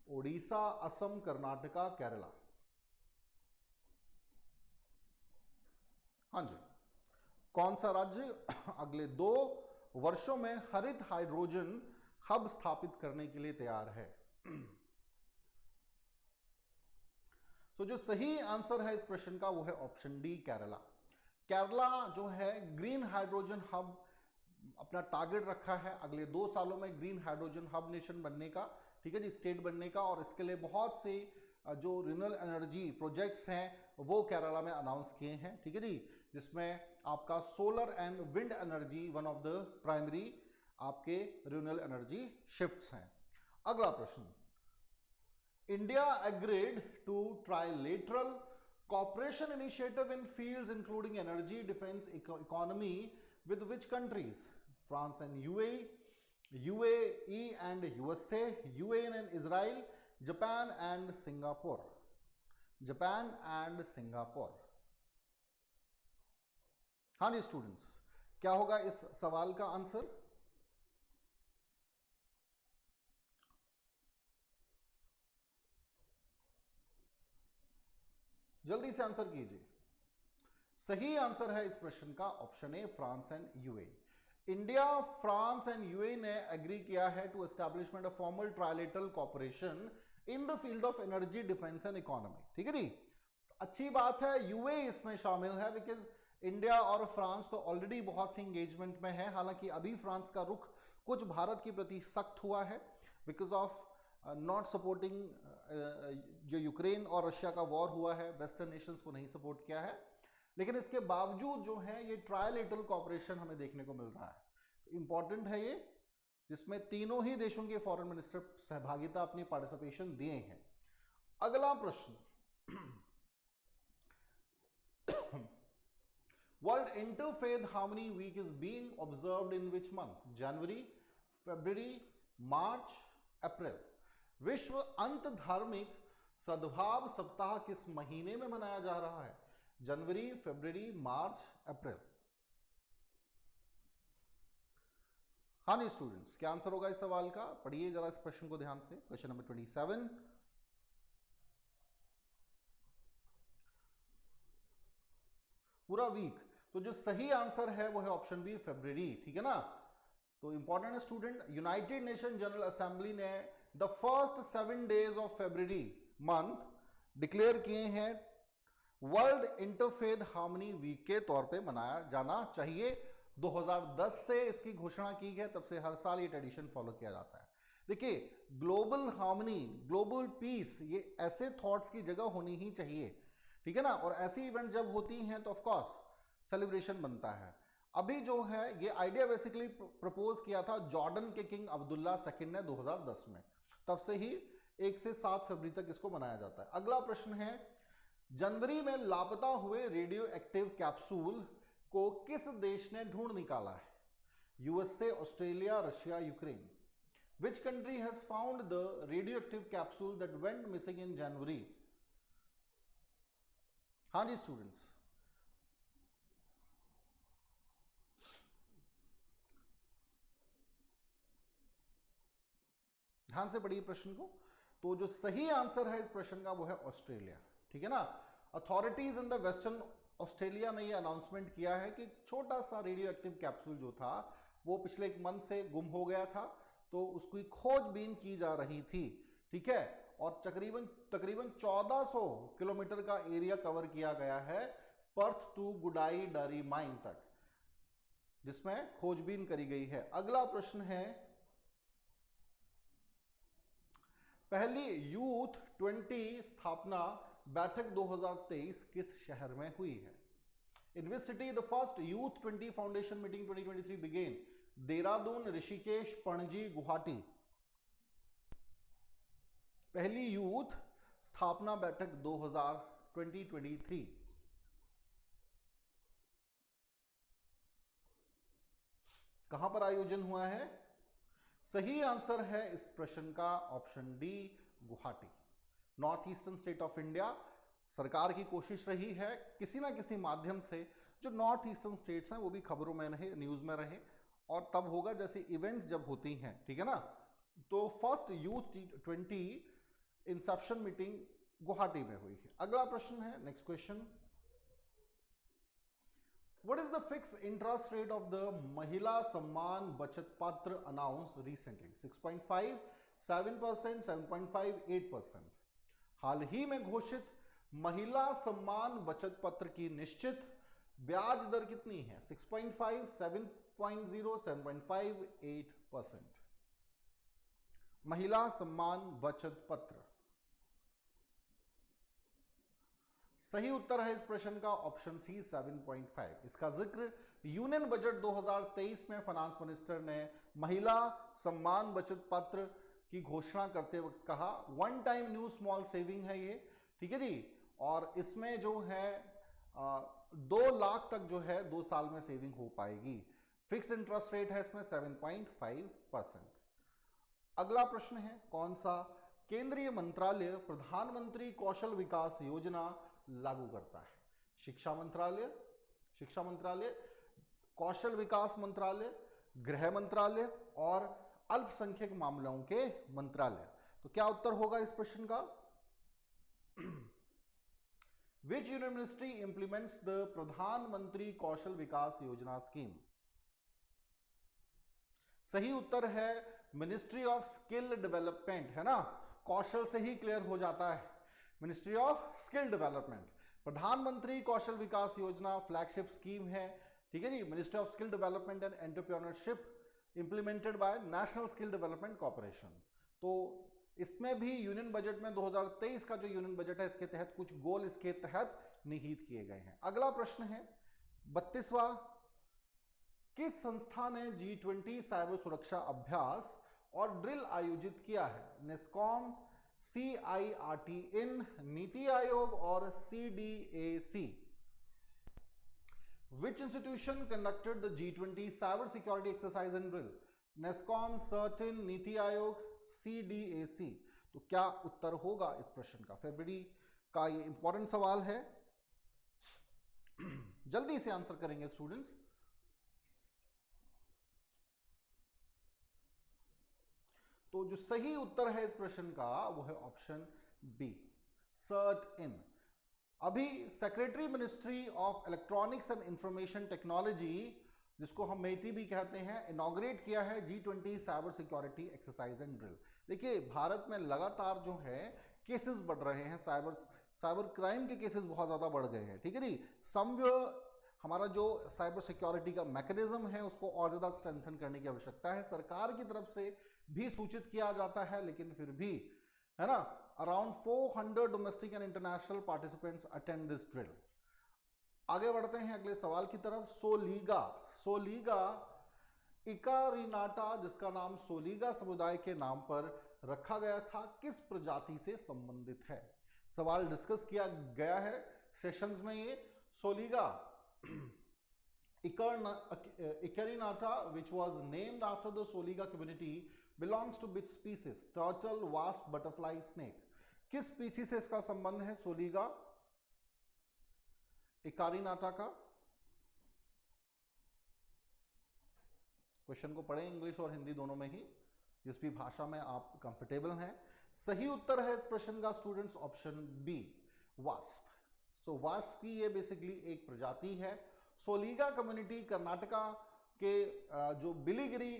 ओडिशा, असम, कर्नाटका, केरला। हाँ जी, कौन सा राज्य अगले 2 वर्षों में हरित हाइड्रोजन हब स्थापित करने के लिए तैयार है? तो जो सही आंसर है इस प्रश्न का वो है ऑप्शन डी, केरला। केरला जो है ग्रीन हाइड्रोजन हब अपना टारगेट रखा है अगले 2 सालों में ग्रीन हाइड्रोजन हब नेशन बनने का, ठीक है जी, स्टेट बनने का। और इसके लिए बहुत से जो रिन्यूएबल एनर्जी प्रोजेक्ट्स हैं वो केरला में अनाउंस किए हैं, ठीक है जी, जिसमें आपका solar and wind energy one of the primary आपके रिन्यूएबल एनर्जी शिफ्ट्स हैं। अगला प्रश्न, India agreed to trilateral cooperation initiative in fields including energy, defense, economy with which countries? France and UAE, UAE and USA, UAE and Israel, Japan and Singapore. Japan and Singapore. हाँ जी students, क्या होगा इस सवाल का answer? जल्दी से answer कीजिए। सही आंसर है इस प्रश्न का option A, France and UAE. India, France and UAE ने एग्री किया है to establishment of formal trilateral corporation in the field of energy, defence and economy, ठीक है जी। अच्छी बात है, यूएई इसमें शामिल है बिकॉज इंडिया और फ्रांस तो ऑलरेडी बहुत सी एंगेजमेंट में है। हालांकि अभी फ्रांस का रुख कुछ भारत के प्रति सख्त हुआ है बिकॉज ऑफ नॉट सपोर्टिंग जो यूक्रेन और रशिया का वॉर हुआ है, वेस्टर्न नेशंस को नहीं सपोर्ट किया है। लेकिन इसके बावजूद जो है ये ट्राइलेटरल कॉर्पोरेशन हमें देखने को मिल रहा है, तो इंपॉर्टेंट है ये, जिसमें तीनों ही देशों के फॉरेन मिनिस्टर सहभागिता, अपनी पार्टिसिपेशन दिए हैं। अगला प्रश्न, world interfaith harmony week is being observed in which month? January, February, March, April. विश्व अंत धार्मिक सद्भाव सप्ताह किस महीने में मनाया जा रहा है? जनवरी, फरवरी, मार्च, अप्रैल। हाँ जी स्टूडेंट्स, क्या आंसर होगा इस सवाल का? पढ़िए जरा इस प्रश्न को ध्यान से, क्वेश्चन नंबर 27। पूरा वीक, तो जो सही आंसर है वो है ऑप्शन बी, फरवरी, ठीक है ना। तो इंपॉर्टेंट है student, United Nation General Assembly ने the first 7 days of February month declare किए हैं वर्ल्ड इंटरफेथ हार्मनी वीक के तौर पे मनाया जाना चाहिए। 2010 से इसकी घोषणा की गई, तब से हर साल ये ट्रेडिशन फॉलो किया जाता है। देखिए, ग्लोबल हार्मनी, ग्लोबल पीस, ये ऐसे थॉट्स की जगह होनी ही चाहिए, ठीक है ना। और ऐसी इवेंट जब होती हैं तो ऑफ कोर्स सेलिब्रेशन बनता है। अभी जो है ये आइडिया बेसिकली प्रपोज किया था जॉर्डन के किंग अब्दुल्ला II ने 2010 में, तब से ही 1 से 7 फरवरी तक इसको मनाया जाता है। अगला प्रश्न है, जनवरी में लापता हुए रेडियो एक्टिव कैप्सूल को किस देश ने ढूंढ निकाला है? USA, Australia, Russia, Ukraine. Which country has found the radio active capsule that went missing in January? हाँ जी स्टूडेंट्स, ध्यान से पढ़िए प्रश्न को। तो जो सही आंसर है इस प्रश्न का वो है ऑस्ट्रेलिया, ठीक है ना। Authorities in the western Australia ने ये अनाउंसमेंट किया है कि छोटा सा रेडियो एक्टिव कैप्सूल जो था वो पिछले 1 मंथ से गुम हो गया था, तो उसकी खोजबीन की जा रही थी, ठीक है। और तकरीबन 1400 किलोमीटर का एरिया कवर किया गया है पर्थ टू गुडाई डारी माइन तक, जिसमें खोजबीन करी गई है। अगला प्रश्न है, पहली यूथ 20 स्थापना बैठक 2023 किस शहर में हुई है? In which city the first youth 20 foundation meeting 2023 began? Dehradun, Rishikesh, Panaji, Guwahati. पहली यूथ स्थापना बैठक 2023 कहां पर आयोजन हुआ है? सही आंसर है इस प्रश्न का option D, Guwahati. North eastern state of India, सरकार की कोशिश रही है किसी ना किसी माध्यम से जो नॉर्थ ईस्टर्न स्टेट्स हैं वो भी खबरों में रहे, न्यूज में रहे, और तब होगा जैसे इवेंट्स जब होती हैं, ठीक है ना। तो first youth T20 Inception meeting Guwahati में हुई है। अगला प्रश्न है, next question, What is the fixed interest rate of the महिला सम्मान बचत पत्र announced recently? 6.5, 7%, 7.5, 8%। हाल ही में घोषित महिला सम्मान बचत पत्र की निश्चित ब्याज दर कितनी है? 6.5, 7.0, 7.5, 8%। महिला सम्मान बचत पत्र। सही उत्तर है इस प्रश्न का ऑप्शन सी 7.5। इसका जिक्र यूनियन बजट 2023 में फाइनेंस मिनिस्टर ने महिला सम्मान बचत पत्र की घोषणा करते वक्त कहा। One time new small saving है ये, ठीक है जी, और इसमें जो है 2 लाख तक जो है 2 साल में सेविंग हो पाएगी। फिक्स इंटरेस्ट रेट है इसमें 7.5%। अगला प्रश्न है, कौन सा केंद्रीय मंत्रालय प्रधानमंत्री कौशल विकास योजना लागू करता है? शिक्षा मंत्रालय, कौशल विकास मंत्रालय, गृह मंत्रालय और अल्पसंख्यक मामलों के मंत्रालय। तो क्या उत्तर होगा इस प्रश्न का? Which union ministry implements the प्रधानमंत्री कौशल विकास योजना स्कीम? सही उत्तर है मिनिस्ट्री ऑफ स्किल डेवलपमेंट, है ना, कौशल से ही क्लियर हो जाता है, मिनिस्ट्री ऑफ स्किल डेवलपमेंट। प्रधानमंत्री कौशल विकास योजना फ्लैगशिप स्कीम है, ठीक है जी, ministry of skill development and entrepreneurship implemented by national skill development corporation. तो इसमें भी यूनियन बजट में 2023 का जो यूनियन बजट है इसके तहत कुछ गोल इसके तहत निहित किए गए हैं। अगला प्रश्न है 32वां, किस संस्था ने G20 साइबर सुरक्षा अभ्यास और ड्रिल आयोजित किया है? नेस्कॉम, CIRT इन, नीति आयोग और CDAC। Which institution conducted the G20 cyber security exercise and drill? NASSCOM, certain, NITI Aayog, CDAC। तो क्या उत्तर होगा इस प्रश्न का? फरवरी का ये इंपॉर्टेंट सवाल है, जल्दी से आंसर करेंगे स्टूडेंट्स। तो जो सही उत्तर है इस प्रश्न का वो है ऑप्शन बी, सर्ट इन। अभी secretary ministry of electronics and information technology, जिसको हम मेटी भी कहते हैं, इनॉग्रेट किया है G20 cyber security exercise and drill. देखिए भारत में लगातार जो है केसेस बढ़ रहे हैं, साइबर क्राइम के केसेस बहुत ज़्यादा बढ़ गए हैं, ठीक है जी। हमारा जो साइबर सिक्योरिटी का मैकेनिज्म है उसको और ज़्यादा स्ट्रेंथन करने की आवश्यकता है। सरकार की तरफ से भी सूचित किया जाता है, लेकिन फिर भी, है ना, around 400 domestic and international participants attend this drill. आगे बढ़ते हैं अगले सवाल की तरफ। सोलीगा इकारिनाटा, जिसका नाम सोलीगा समुदाय के नाम पर रखा गया था, किस प्रजाति से संबंधित है? सवाल डिस्कस किया गया है सेशंस में। ये सोलीगा इकारिनाटा which was named after the Soliga community belongs to which species? Turtle, wasp, butterfly, snake। किस स्पीशीज से इसका संबंध है सोलीगा इकारिनाटा का? क्वेश्चन को पढ़ें इंग्लिश और हिंदी दोनों में ही, जिस भी भाषा में आप कंफर्टेबल हैं। सही उत्तर है इस प्रश्न का स्टूडेंट्स ऑप्शन बी, वास्प। सो वास्प की ये बेसिकली एक प्रजाति है। सोलीगा कम्युनिटी कर्नाटका के जो बिलीगिरी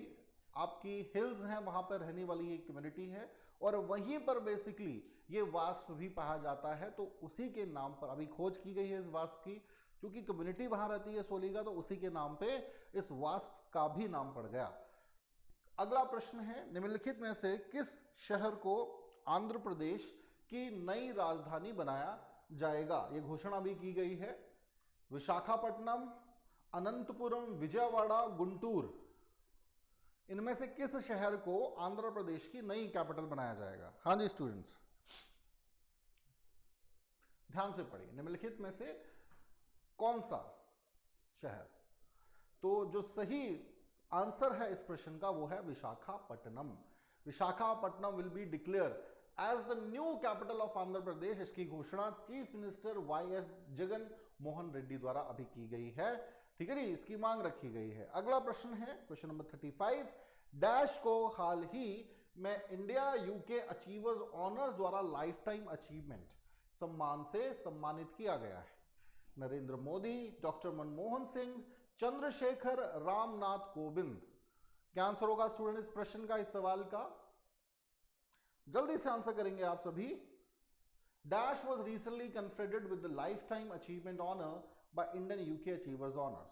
आपकी हिल्स हैं वहां पर रहने वाली एक कम्युनिटी है, और वहीं पर बेसिकली ये वास्प भी पाया जाता है। तो उसी के नाम पर अभी खोज की गई है इस वास्प की, क्योंकि कम्युनिटी वहां रहती है सोलीगा, तो उसी के नाम पे इस वास्प का भी नाम पड़ गया। अगला प्रश्न है, निम्नलिखित में से किस शहर को आंध्र प्रदेश की नई राजधानी बनाया जाएगा? ये घोषणा भी की गई है। विशाखापट्टनम, अनंतपुरम, विजयवाड़ा, गुंटूर, इनमें से किस शहर को आंध्र प्रदेश की नई कैपिटल बनाया जाएगा? हाँ जी स्टूडेंट्स, ध्यान से पढ़िए, निम्नलिखित में से कौन सा शहर? तो जो सही आंसर है इस प्रश्न का वो है Visakhapatnam. Visakhapatnam will be declare as the new capital of Andhra Pradesh. इसकी घोषणा chief minister YS Jagan Mohan Reddy द्वारा अभी की गई है। ठीक है जी, इसकी मांग रखी गई है। अगला प्रश्न है क्वेश्चन नंबर 35, डैश को हाल ही में इंडिया यूके अचीवर्स ऑनर्स द्वारा लाइफ टाइम अचीवमेंट सम्मान से सम्मानित किया गया है। नरेंद्र मोदी, डॉक्टर मनमोहन सिंह, चंद्रशेखर रामनाथ कोविंद। क्या आंसर होगा स्टूडेंट इस प्रश्न का, इस सवाल का? जल्दी से आंसर करेंगे आप सभी। Dash was recently conferred with the lifetime achievement honor by Indian UK Achievers Honors.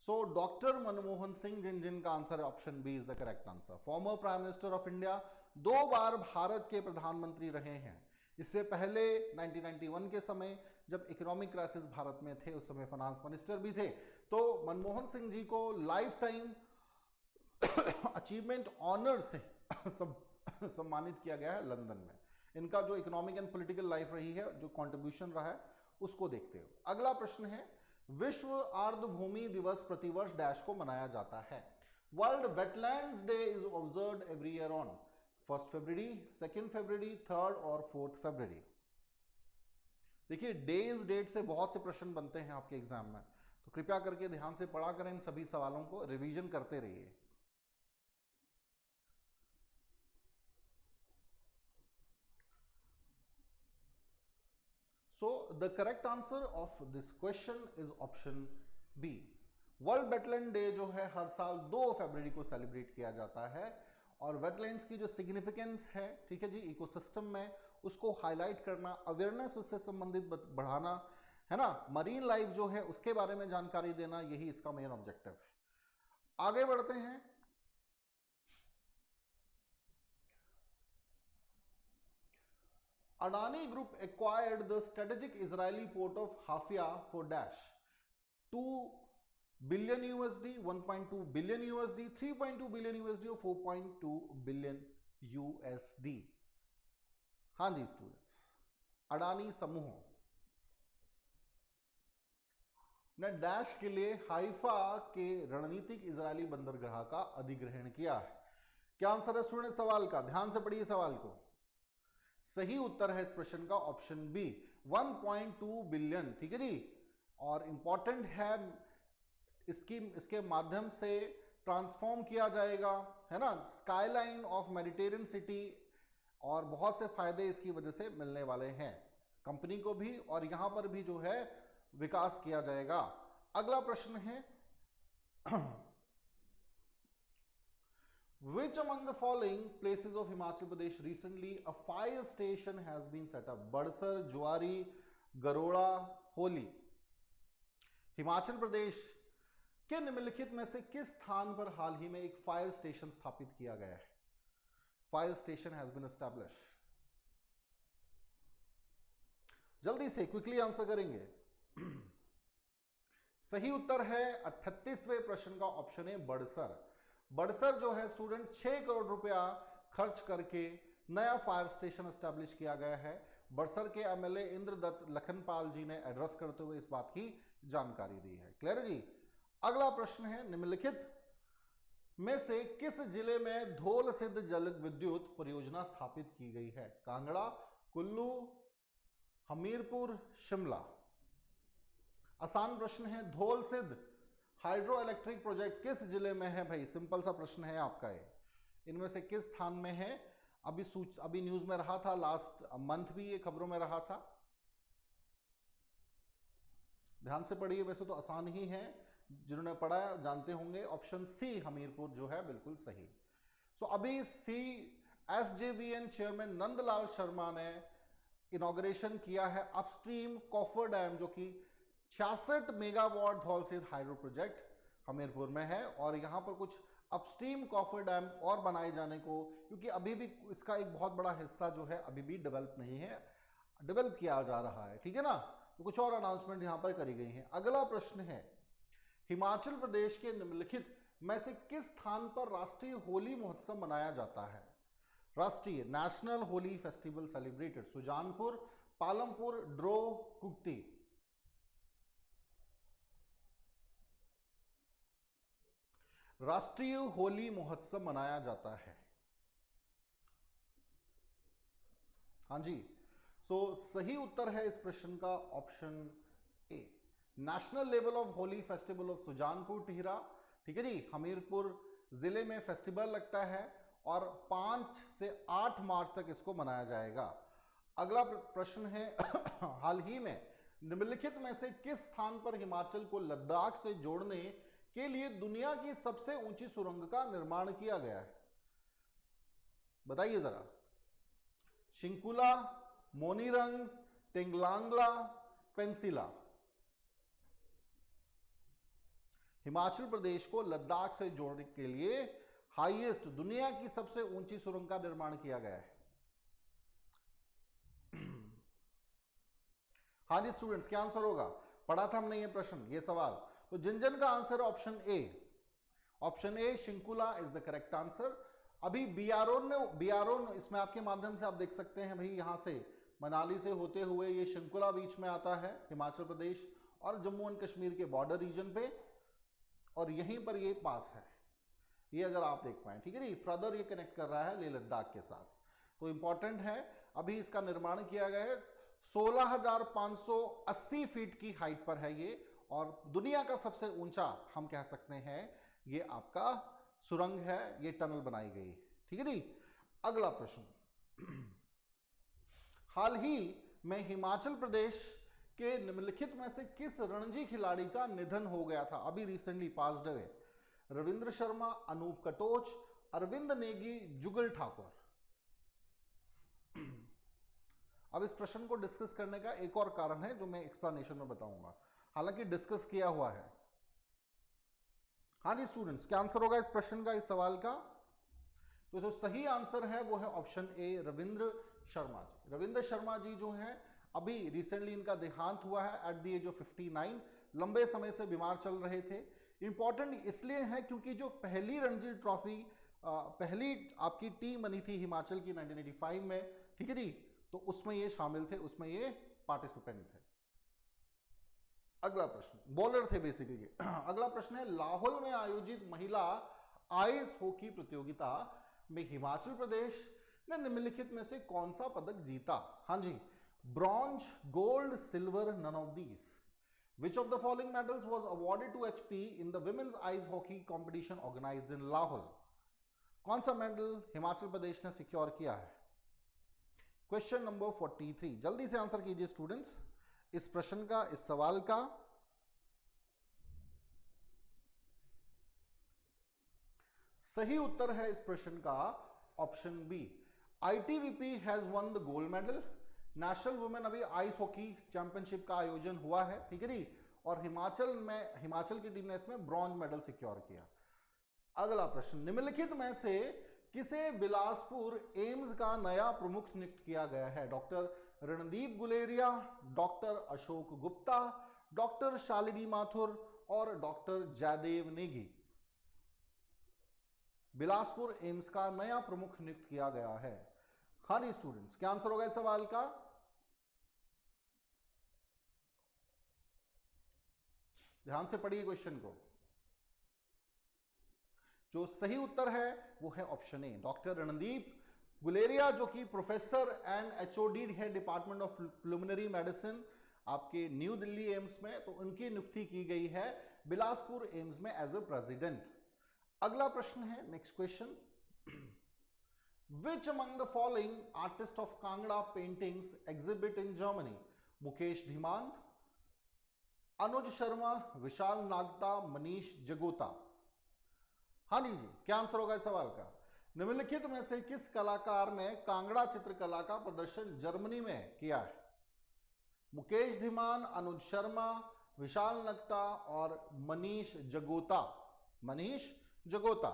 So doctor Manmohan Singh, जिनका आंसर है option B is the correct answer. Former prime minister of India, 2 बार भारत के प्रधानमंत्री रहे हैं। इससे पहले 1991 के समय जब इकोनॉमिक क्राइसिस भारत में थे, उस समय फाइनेंस मिनिस्टर भी थे। तो मनमोहन सिंह जी को लाइफ टाइम अचीवमेंट ऑनर से सम्मानित किया गया है लंदन में। इनका जो इकोनॉमिक एंड पॉलिटिकल लाइफ रही है, जो कंट्रीब्यूशन रहा है, उसको देखते हुए अगला प्रश्न है, विश्व आर्द्रभूमि दिवस प्रतिवर्ष डैश को मनाया जाता है। World wetlands day is observed every year on 1 फरवरी, 2 फरवरी, 3 और 4 फरवरी। देखिए डेज डेट से बहुत से प्रश्न बनते हैं आपके एग्जाम में, तो कृपया करके ध्यान से पढ़ा करें, इन सभी सवालों को रिवीजन करते रहिए। So the correct answer of this question is option B. World wetland day जो है हर साल 2 फरवरी को सेलिब्रेट किया जाता है, और वेटलैंड्स की जो सिग्निफिकेंस है, ठीक है जी, इकोसिस्टम में, उसको हाईलाइट करना, अवेयरनेस उससे संबंधित बढ़ाना, है ना, मरीन लाइफ जो है उसके बारे में जानकारी देना, यही इसका मेन ऑब्जेक्टिव है। आगे बढ़ते हैं। Adani Group acquired the strategic Israeli port of Haifa for dash 2 billion USD, 1.2 billion USD, 3.2 billion USD और 4.2 billion USD। हाँ जी स्टूडेंट्स, अडानी समूह ने डैश के लिए हाइफा के रणनीतिक इजरायली बंदरगाह का अधिग्रहण किया है। क्या आंसर है स्टूडेंट सवाल का? ध्यान से पढ़िए सवाल को। सही उत्तर है इस प्रश्न का ऑप्शन बी, 1.2 बिलियन। ठीक है जी, और इंपॉर्टेंट है, इसके माध्यम से ट्रांसफॉर्म किया जाएगा, है ना, स्काईलाइन ऑफ मेडिटेरियन सिटी, और बहुत से फायदे इसकी वजह से मिलने वाले हैं कंपनी को भी, और यहां पर भी जो है विकास किया जाएगा। अगला प्रश्न है, Which among the following places of Himachal Pradesh recently a fire station has been set up? Badsar, जुआरी, गरोड़ा, होली। हिमाचल प्रदेश के निम्नलिखित में से किस स्थान पर हाल ही में एक फायर स्टेशन स्थापित किया गया है? Fire station has been established. जल्दी से क्विकली आंसर करेंगे। सही उत्तर है 38वें प्रश्न का ऑप्शन है बड़सर। बड़सर जो है स्टूडेंट 6 करोड़ रुपया खर्च करके नया फायर स्टेशन एस्टैब्लिश किया गया है। बड़सर के एमएलए इंद्रदत्त लखनपाल जी ने एड्रेस करते हुए इस बात की जानकारी दी है। क्लियर जी? अगला प्रश्न है, निम्नलिखित में से किस जिले में धौल सिद्ध जल विद्युत परियोजना स्थापित की गई है? कांगड़ा, कुल्लू, हमीरपुर, शिमला। आसान प्रश्न है, धौल सिद्ध हाइड्रो इलेक्ट्रिक प्रोजेक्ट किस जिले में है भाई? सिंपल सा प्रश्न है आपका ये। इनमें से किस स्थान में है? अभी न्यूज में रहा था, लास्ट मंथ भी ये खबरों में रहा था। ध्यान से पढ़िए, वैसे तो आसान ही है, जिन्होंने पढ़ा जानते होंगे। ऑप्शन सी हमीरपुर जो है बिल्कुल सही। सो अभी SJVN चेयरमैन नंदलाल शर्मा ने इनॉग्रेशन किया है अपस्ट्रीम कॉफर डैम, जो कि 66 मेगावाट धौल सिद्ध हाइड्रो प्रोजेक्ट हमीरपुर में है, और यहाँ पर कुछ अपस्ट्रीम कॉफर डैम और बनाए जाने को, क्योंकि अभी भी इसका एक बहुत बड़ा हिस्सा जो है अभी भी डेवलप नहीं है, डेवलप किया जा रहा है। ठीक है ना, तो कुछ और अनाउंसमेंट यहाँ पर करी गई हैं। अगला प्रश्न है, हिमाचल प्रदेश के निम्नलिखित में से किस स्थान पर राष्ट्रीय होली महोत्सव मनाया जाता है? राष्ट्रीय national Holi festival celebrated Sujanpur, Palampur, ड्रो, कुक्ति। राष्ट्रीय होली महोत्सव मनाया जाता है हाँ जी, सही उत्तर है इस प्रश्न का option A. National level of Holi festival of Sujanpur Tihra, ठीक है जी, हमीरपुर जिले में फेस्टिवल लगता है और 5 से 8 मार्च तक इसको मनाया जाएगा। अगला प्रश्न है हाल ही में निम्नलिखित में से किस स्थान पर हिमाचल को लद्दाख से जोड़ने के लिए दुनिया की सबसे ऊंची सुरंग का निर्माण किया गया है? बताइए जरा। शिंकुला, मोनीरंग, टिंगलांगला, पेंसिला। हिमाचल प्रदेश को लद्दाख से जोड़ने के लिए हाईएस्ट, दुनिया की सबसे ऊंची सुरंग का निर्माण किया गया है। हाँ जी स्टूडेंट्स, क्या आंसर होगा? पढ़ा था हमने ये प्रश्न, ये सवाल, तो जिन जिन का answer option A, option A Shinkula is the correct answer. अभी बीआरओ इसमें आपके माध्यम से आप देख सकते हैं भाई, यहां से मनाली से होते हुए ये शिंकुला बीच में आता है, हिमाचल प्रदेश और जम्मू एंड कश्मीर के बॉर्डर रीजन पे, और यहीं पर ये पास है, ये अगर आप देख पाए, ठीक है जी, फर्दर ये कनेक्ट कर रहा है लेह लद्दाख के साथ, तो इंपॉर्टेंट है। अभी इसका निर्माण किया गया है, 16,580 फीट की हाइट पर है ये, और दुनिया का सबसे ऊंचा हम कह सकते हैं ये आपका सुरंग है, ये टनल बनाई गई, ठीक है जी। अगला प्रश्न, हाल ही में हिमाचल प्रदेश के निम्नलिखित में से किस रणजी खिलाड़ी का निधन हो गया था? अभी recently passed away. Ravindra Sharma, Anup Katoch, Arvind Negi, Jugal Thakur. अब इस प्रश्न को डिस्कस करने का एक और कारण है जो मैं एक्सप्लेनेशन में बताऊंगा, हालांकि डिस्कस किया हुआ है। हाँ जी स्टूडेंट्स, क्या आंसर होगा इस प्रश्न का, इस सवाल का? तो जो सही आंसर है वो है ऑप्शन ए, रविंद्र शर्मा जी। रविंद्र शर्मा जी जो हैं, अभी रिसेंटली इनका देहांत हुआ है एट द एज ऑफ 59। लंबे समय से बीमार चल रहे थे। इंपॉर्टेंट इसलिए है क्योंकि जो पहली रणजी ट्रॉफी पहली आपकी टीम बनी थी हिमाचल की 1985 में, ठीक है जी, तो उसमें ये शामिल थे, उसमें ये पार्टिसिपेंट थे। अगला प्रश्न, बॉलर थे बेसिकली। अगला प्रश्न है, लाहौल में आयोजित महिला आइस हॉकी प्रतियोगिता में हिमाचल प्रदेश ने निम्नलिखित में से कौन सा पदक जीता? हाँ जी, bronze, gold, silver, none of these. Which of the following medals was awarded to HP in the women's ice hockey competition organized in Lahore? कौन सा मेडल हिमाचल प्रदेश ने सिक्योर किया है? क्वेश्चन नंबर 43, जल्दी से आंसर कीजिए स्टूडेंट्स इस प्रश्न का, इस सवाल का। सही उत्तर है इस प्रश्न का option B, ITBP has won the gold medal. National women अभी आइस हॉकी चैंपियनशिप का आयोजन हुआ है, ठीक है जी, और हिमाचल की टीम ने इसमें ब्रॉन्ज मेडल सिक्योर किया। अगला प्रश्न, निम्नलिखित में से किसे बिलासपुर एम्स का नया प्रमुख नियुक्त किया गया है? Doctor Randeep Guleria, doctor Ashok Gupta, doctor Shalini Mathur और डॉक्टर जयदेव नेगी। बिलासपुर एम्स का नया प्रमुख नियुक्त किया गया है। हाँ जी स्टूडेंट्स, क्या आंसर होगा इस सवाल का? ध्यान से पढ़िए क्वेश्चन को। जो सही उत्तर है वो है option A, doctor Randeep Guleria, जो कि प्रोफेसर एंड HOD है डिपार्टमेंट ऑफ प्लुमिनरी मेडिसिन आपके न्यू दिल्ली एम्स में, तो उनकी नियुक्ति की गई है बिलासपुर एम्स में एज ए प्रेसिडेंट। अगला प्रश्न है, next question, Which among the following artists of Kangra paintings exhibit in Germany? Mukesh Dhiman, Anuj Sharma, Vishal Nagta, Manish Jagota. हाँ जी, क्या आंसर होगा इस सवाल का? निम्नलिखित में से किस कलाकार ने कांगड़ा चित्रकला का प्रदर्शन जर्मनी में किया है? मुकेश धीमान, अनुज शर्मा, विशाल नगता और मनीष जगोता। मनीष जगोता।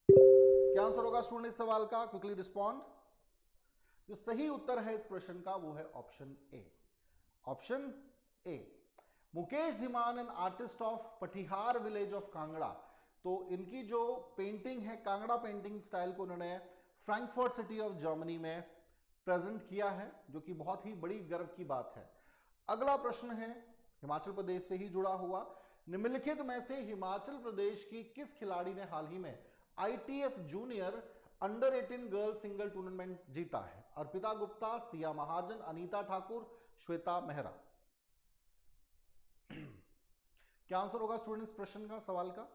क्या आंसर होगा स्टूडेंट इस सवाल का? Quickly respond. जो सही उत्तर है इस प्रश्न का वो है option A, option A. Mukesh Dhiman an artist of Patihar village of Kangra, तो इनकी जो पेंटिंग है, कांगड़ा पेंटिंग स्टाइल को उन्होंने फ्रैंकफर्ट सिटी ऑफ जर्मनी में प्रेजेंट किया है, जो कि बहुत ही बड़ी गर्व की बात है। अगला प्रश्न है हिमाचल प्रदेश से ही जुड़ा हुआ, निम्नलिखित में से हिमाचल प्रदेश की किस खिलाड़ी ने हाल ही में ITF junior under 18 girls single tournament जीता है? अर्पिता गुप्ता, सिया महाजन, अनीता ठाकुर, श्वेता मेहरा। क्या आंसर होगा स्टूडेंट्स प्रश्न का, सवाल का?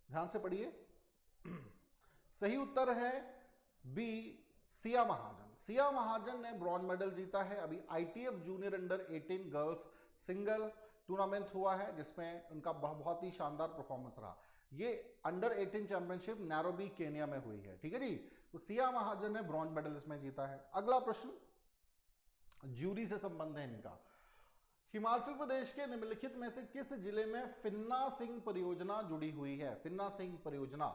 ध्यान से पढ़िए। सही उत्तर है बी, सिया महाजन। सिया महाजन ने ब्रॉन्ज मेडल जीता है। अभी ITF junior under 18 girls single tournament हुआ है जिसमें उनका बहुत ही शानदार परफॉर्मेंस रहा। ये अंडर 18 चैंपियनशिप नैरोबी केनिया में हुई है, ठीक है जी। तो सिया महाजन ने ब्रॉन्ज मेडल इसमें जीता है। अगला प्रश्न ज्यूरी से संबंध है इनका। हिमाचल प्रदेश के निम्नलिखित में से किस जिले में फिन्ना सिंह परियोजना जुड़ी हुई है? फिन्ना सिंह परियोजना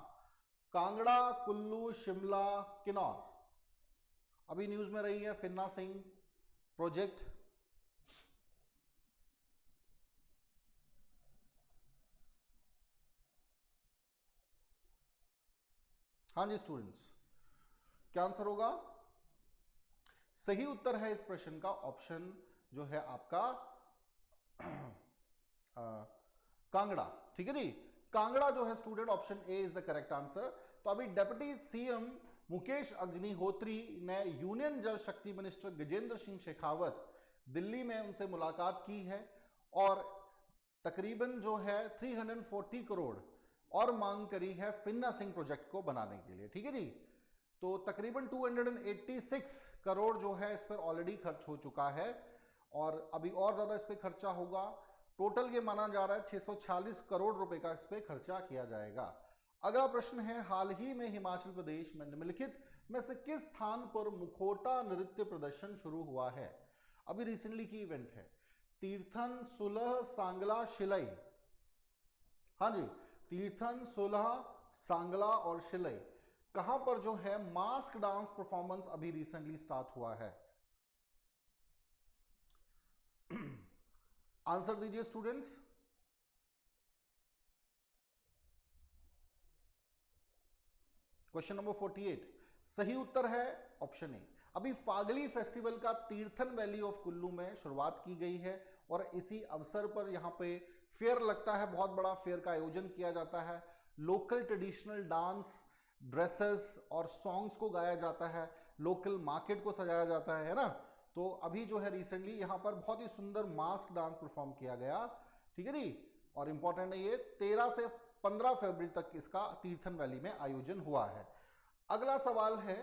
कांगड़ा, कुल्लू, शिमला, किन्नौर। अभी न्यूज में रही है फिन्ना सिंह प्रोजेक्ट। हाँ जी स्टूडेंट्स, क्या आंसर होगा? सही उत्तर है इस प्रश्न का ऑप्शन जो है आपका कांगड़ा, ठीक है जी। कांगड़ा जो है student, option A is the correct answer. तो अभी डेप्यूटी सीएम मुकेश अग्निहोत्री ने यूनियन जल शक्ति मिनिस्टर गजेंद्र सिंह शेखावत दिल्ली में उनसे मुलाकात की है और तकरीबन जो है 340 करोड़ और मांग करी है फिन्ना सिंह प्रोजेक्ट को बनाने के लिए, ठीक है जी। तो तकरीबन 286 करोड़ जो है इस पर ऑलरेडी खर्च हो चुका है और अभी और ज्यादा इस पर खर्चा होगा। टोटल ये माना जा रहा है 646 करोड़ रुपए का इस पर खर्चा किया जाएगा। अगला प्रश्न है, हाल ही में हिमाचल प्रदेश में निम्नलिखित में से किस स्थान पर मुखौटा नृत्य प्रदर्शन शुरू हुआ है? अभी रिसेंटली की इवेंट है। तीर्थन, सुलह, सांगला, शिलई। हाँ जी, तीर्थन, सुलह, सांगला और शिलई कहां पर जो है मास्क डांस परफॉर्मेंस अभी रिसेंटली स्टार्ट हुआ है? आंसर दीजिए स्टूडेंट्स। क्वेश्चन नंबर 48 सही उत्तर है ऑप्शन ए। अभी फागली फेस्टिवल का तीर्थन वैली ऑफ कुल्लू में शुरुआत की गई है और इसी अवसर पर यहाँ पे फेयर लगता है, बहुत बड़ा फेयर का आयोजन किया जाता है। लोकल ट्रेडिशनल डांस, ड्रेसेस और सॉन्ग्स को गाया जाता है, लोकल मार्केट को सजाया जाता है ना। तो अभी जो है रिसेंटली यहाँ पर बहुत ही सुंदर मास्क डांस परफॉर्म किया गया, ठीक है जी। और इंपॉर्टेंट है ये 13 से 15 फरवरी तक इसका तीर्थन वैली में आयोजन हुआ है। अगला सवाल है,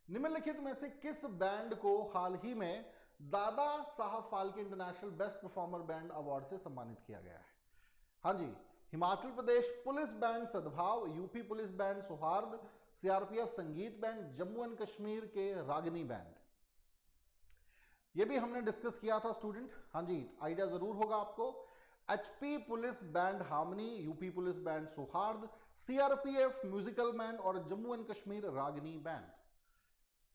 निम्नलिखित में से किस बैंड को हाल ही में Dada Saheb Phalke international best performer band award से सम्मानित किया गया है? हाँ जी, हिमाचल प्रदेश पुलिस बैंड सद्भाव, यूपी पुलिस बैंड सौहार्द, सीआरपीएफ संगीत बैंड, जम्मू एंड कश्मीर के रागिनी बैंड। ये भी हमने डिस्कस किया था स्टूडेंट, हाँ जी, आइडिया जरूर होगा आपको। HP police band harmony, UP police band सौहार्द, सीआरपीएफ म्यूजिकल बैंड और Jammu and Kashmir Ragini band.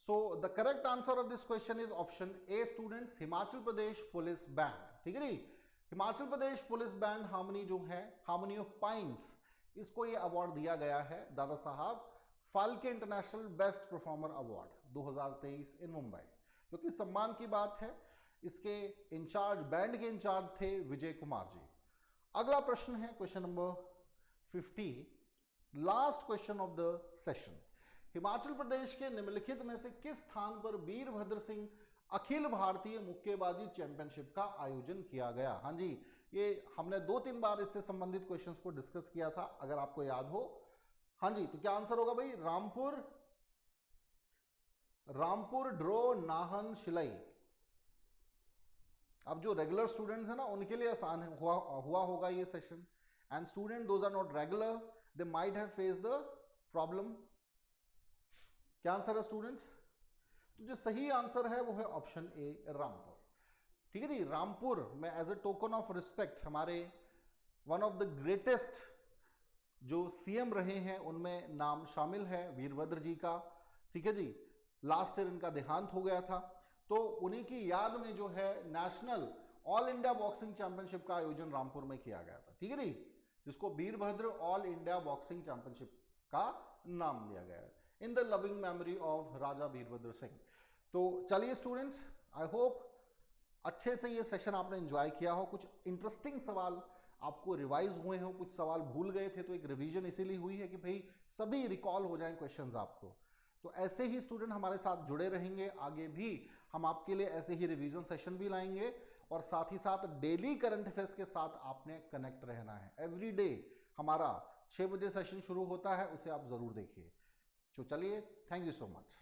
So the correct answer of this question is option A students, Himachal Pradesh police band, ठीक है जी। Himachal Pradesh police band harmony जो है, हार्मनी ऑफ पाइन्स, इसको ये award दिया गया है Dada Saheb Phalke international best performer award 2023 इन मुंबई, जो कि सम्मान की बात है। इसके इंचार्ज, बैंड के इंचार्ज थे विजय कुमार जी। अगला प्रश्न है question number 50, last question of the session. Himachal Pradesh के निम्नलिखित में से किस स्थान पर वीरभद्र सिंह अखिल भारतीय मुक्केबाजी चैंपियनशिप का आयोजन किया गया? हाँ जी, ये हमने 2-3 बार इससे संबंधित क्वेश्चंस को डिस्कस किया था, अगर आपको याद हो। हाँ जी, तो क्या आंसर होगा भाई? रामपुर, ड्रो, नाहन, शिलई। अब जो रेगुलर स्टूडेंट्स हैं ना, उनके लिए आसान हुआ होगा ये session, and student those are not regular, they might have face the problem. क्या आंसर है स्टूडेंट्स? तो जो सही आंसर है वो है ऑप्शन ए, रामपुर, ठीक है जी। रामपुर में as a token of respect हमारे वन ऑफ द ग्रेटेस्ट जो सीएम रहे हैं उनमें नाम शामिल है वीरभद्र जी का, ठीक है जी। लास्ट ईयर इनका देहांत हो गया था, तो उन्हीं की याद में जो है national all India boxing championship का आयोजन रामपुर में किया गया था, ठीक है जी, जिसको Virbhadra all India boxing championship का नाम दिया गया है in the loving memory of Raja Virbhadra Singh. तो चलिए स्टूडेंट्स, आई होप अच्छे से ये सेशन आपने एंजॉय किया हो, कुछ इंटरेस्टिंग सवाल आपको रिवाइज हुए हो, कुछ सवाल भूल गए थे तो एक रिवीजन इसीलिए हुई है कि भाई सभी रिकॉल हो जाएं क्वेश्चंस आपको। तो ऐसे ही स्टूडेंट हमारे साथ जुड़े रहेंगे, आगे भी हम आपके लिए ऐसे ही रिवीजन सेशन भी लाएंगे और साथ ही साथ डेली करंट अफेयर्स के साथ आपने कनेक्ट रहना है। एवरी डे हमारा 6 बजे सेशन शुरू होता है, उसे आप जरूर देखिए। तो चलिए, थैंक यू सो मच।